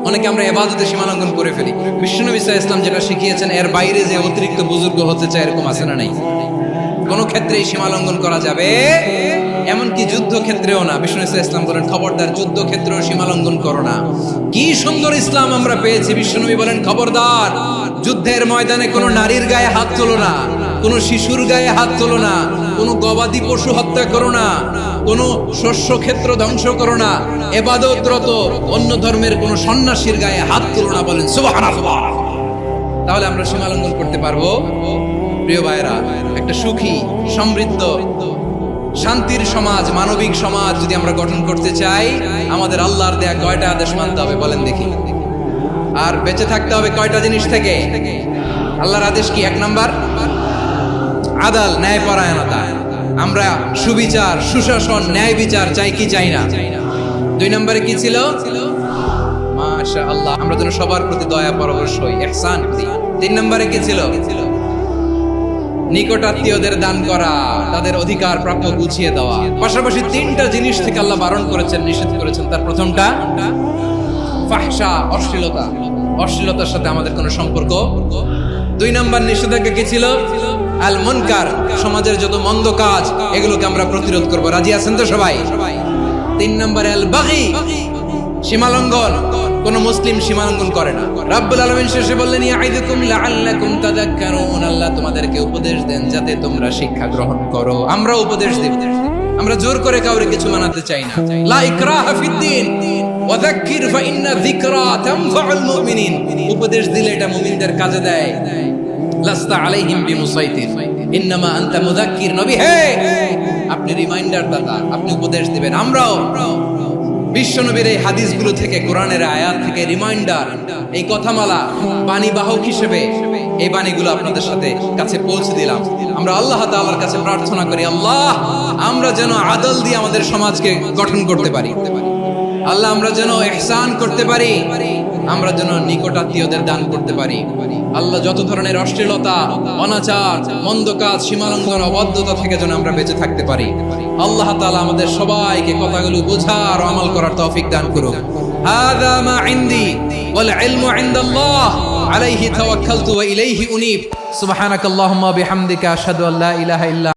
অনেকে আমরা ইবাদতে সীমা লঙ্ঘন করে ফেলি। বিশ্বনবী সাল্লাল্লাহু আলাইহি ওয়াসাল্লাম যেটা শিখিয়েছেন এর বাইরে যে অতিরিক্ত বুজুর্গ হতে চায়, এরকম আছে না নাই? কোন ক্ষেত্রেই সীমা লঙ্ঘন করা যাবে, এমনকি যুদ্ধ ক্ষেত্রেও না। বিশ্বনবী সাল্লাল্লাহু আলাইহি ওয়াসাল্লাম বলেন খবরদার যুদ্ধ ক্ষেত্রেও সীমা লঙ্ঘন করো না। কি সুন্দর ইসলাম আমরা পেয়েছি। বিশ্বনবী বলেন খবরদার যুদ্ধের ময়দানে কোনো নারীর গায়ে হাত তোলো না, কোনো শিশুর গায়ে হাত তোলো না, কোনো গবাদি পশু হত্যা করো না, কোনো শস্য ক্ষেত্র ধ্বংস করো না, ইবাদতরত অন্য ধর্মের কোনো সন্ন্যাসীর গায়ে হাত তোলো না। বলেন সুবহানাল্লাহ। তাহলে আমরা সীমা লঙ্ঘন করতে পারবো। প্রিয় ভাইরা, একটা সুখী, সমৃদ্ধ, শান্তির সমাজ, মানবিক সমাজ যদি আমরা গঠন করতে চাই, আমাদের আল্লাহর দেয়া কয়টা আদেশ মানতে হবে বলেন দেখি? আর বেঁচে থাকতে হবে কয়টা জিনিস থেকে? আল্লাহর আদেশ কি? 1 নাম্বার আদাল, ন্যায়পরায়ণতা। আমরা সুবিচার, সুশাসন, ন্যায় বিচার চাই কি চাই না? 2 নম্বরে কি ছিল? মাশাআল্লাহ, আমরা যেন সবার প্রতি দয়া পরবশ হই, ইহসান করি। 3 নম্বরে কি ছিল? নিকটাত্মীয়দের দান করা, তাদের অধিকার প্রাপ্য বুঝিয়ে দেওয়া। পাশাপাশি 3টা জিনিস থেকে আল্লাহ বারণ করেছেন, নিষেধ করেছেন। তার প্রথমটা ফাহশা, অশ্লীলতা। অশ্লীলতার সাথে আমাদের কোনো সম্পর্ক। 2 নম্বর নিষেধাজ্ঞা কি ছিল? আল মুনকার, সমাজের যত মন্দ কাজ এগুলোকে আমরা প্রতিরোধ করব। রাজি আছেন তো সবাই? 3 নম্বরে আল বাগি, সীমালঙ্ঘন। কোন মুসলিম সীমালঙ্ঘন করে না। রাব্বুল আলামিন শেষে বললেন ইয়াইদুকুম লাআল্লাকুম তাযাক্কারুন। আল্লাহ তোমাদেরকে উপদেশ দেন যাতে তোমরা শিক্ষা গ্রহণ করো। আমরা উপদেশ দেব, আমরা জোর করে কাউরে কিছু মানাতে চাই না। লা ইকরাহা ফিদ্দিন ওয়া যাক্কির ফা ইন্না যিকরা তানফাউল মুমিনিন। উপদেশ দিলে এটা মুমিনদের কাজে দেয়। লাস্তা আলাইহিম বিমুসাইতির ইন্নামা আনতা মুযাক্কির। নবী হে, আপনি রিমাইন্ডার দাতা, আপনি উপদেশ দিবেন। আমরাও বিশ্বনবীর এই হাদিসগুলো থেকে, কোরআনের আয়াত থেকে রিমাইন্ডার, এই কথামালা বাণীবাহক হিসেবে এই বাণীগুলো আপনাদের সাথে কাছে পৌঁছে দিলাম। আমরা আল্লাহ তাআলার কাছে প্রার্থনা করি, আল্লাহ আমরা যেন আদল দিয়ে আমাদের সমাজকে গঠন করতে পারি। আল্লাহ আমরা যেন ইহসান করতে পারি, আমরা যেন নিকটাত্মীয়দের দান করতে পারি। আল্লাহ যত ধরনের অশ্লীলতা, অনাচার, মন্দ কাজ, সীমালঙ্ঘন, অবাধ্যতা থেকে যেন আমরা বেঁচে থাকতে পারি। আল্লাহ তাআলা আমাদের সবাইকে কথাগুলো বোঝার ও আমল করার তৌফিক দান করুক। হাযা মা ইনদি ওয়াল ইলমু ইনদাল্লাহ আলাইহি তাওয়াক্কালতু ওয়া ইলাইহি উনীব। সুবহানাকাল্লাহুম্মা বিহামদিকা আশহাদু আল্লা ইলাহা ইল্লা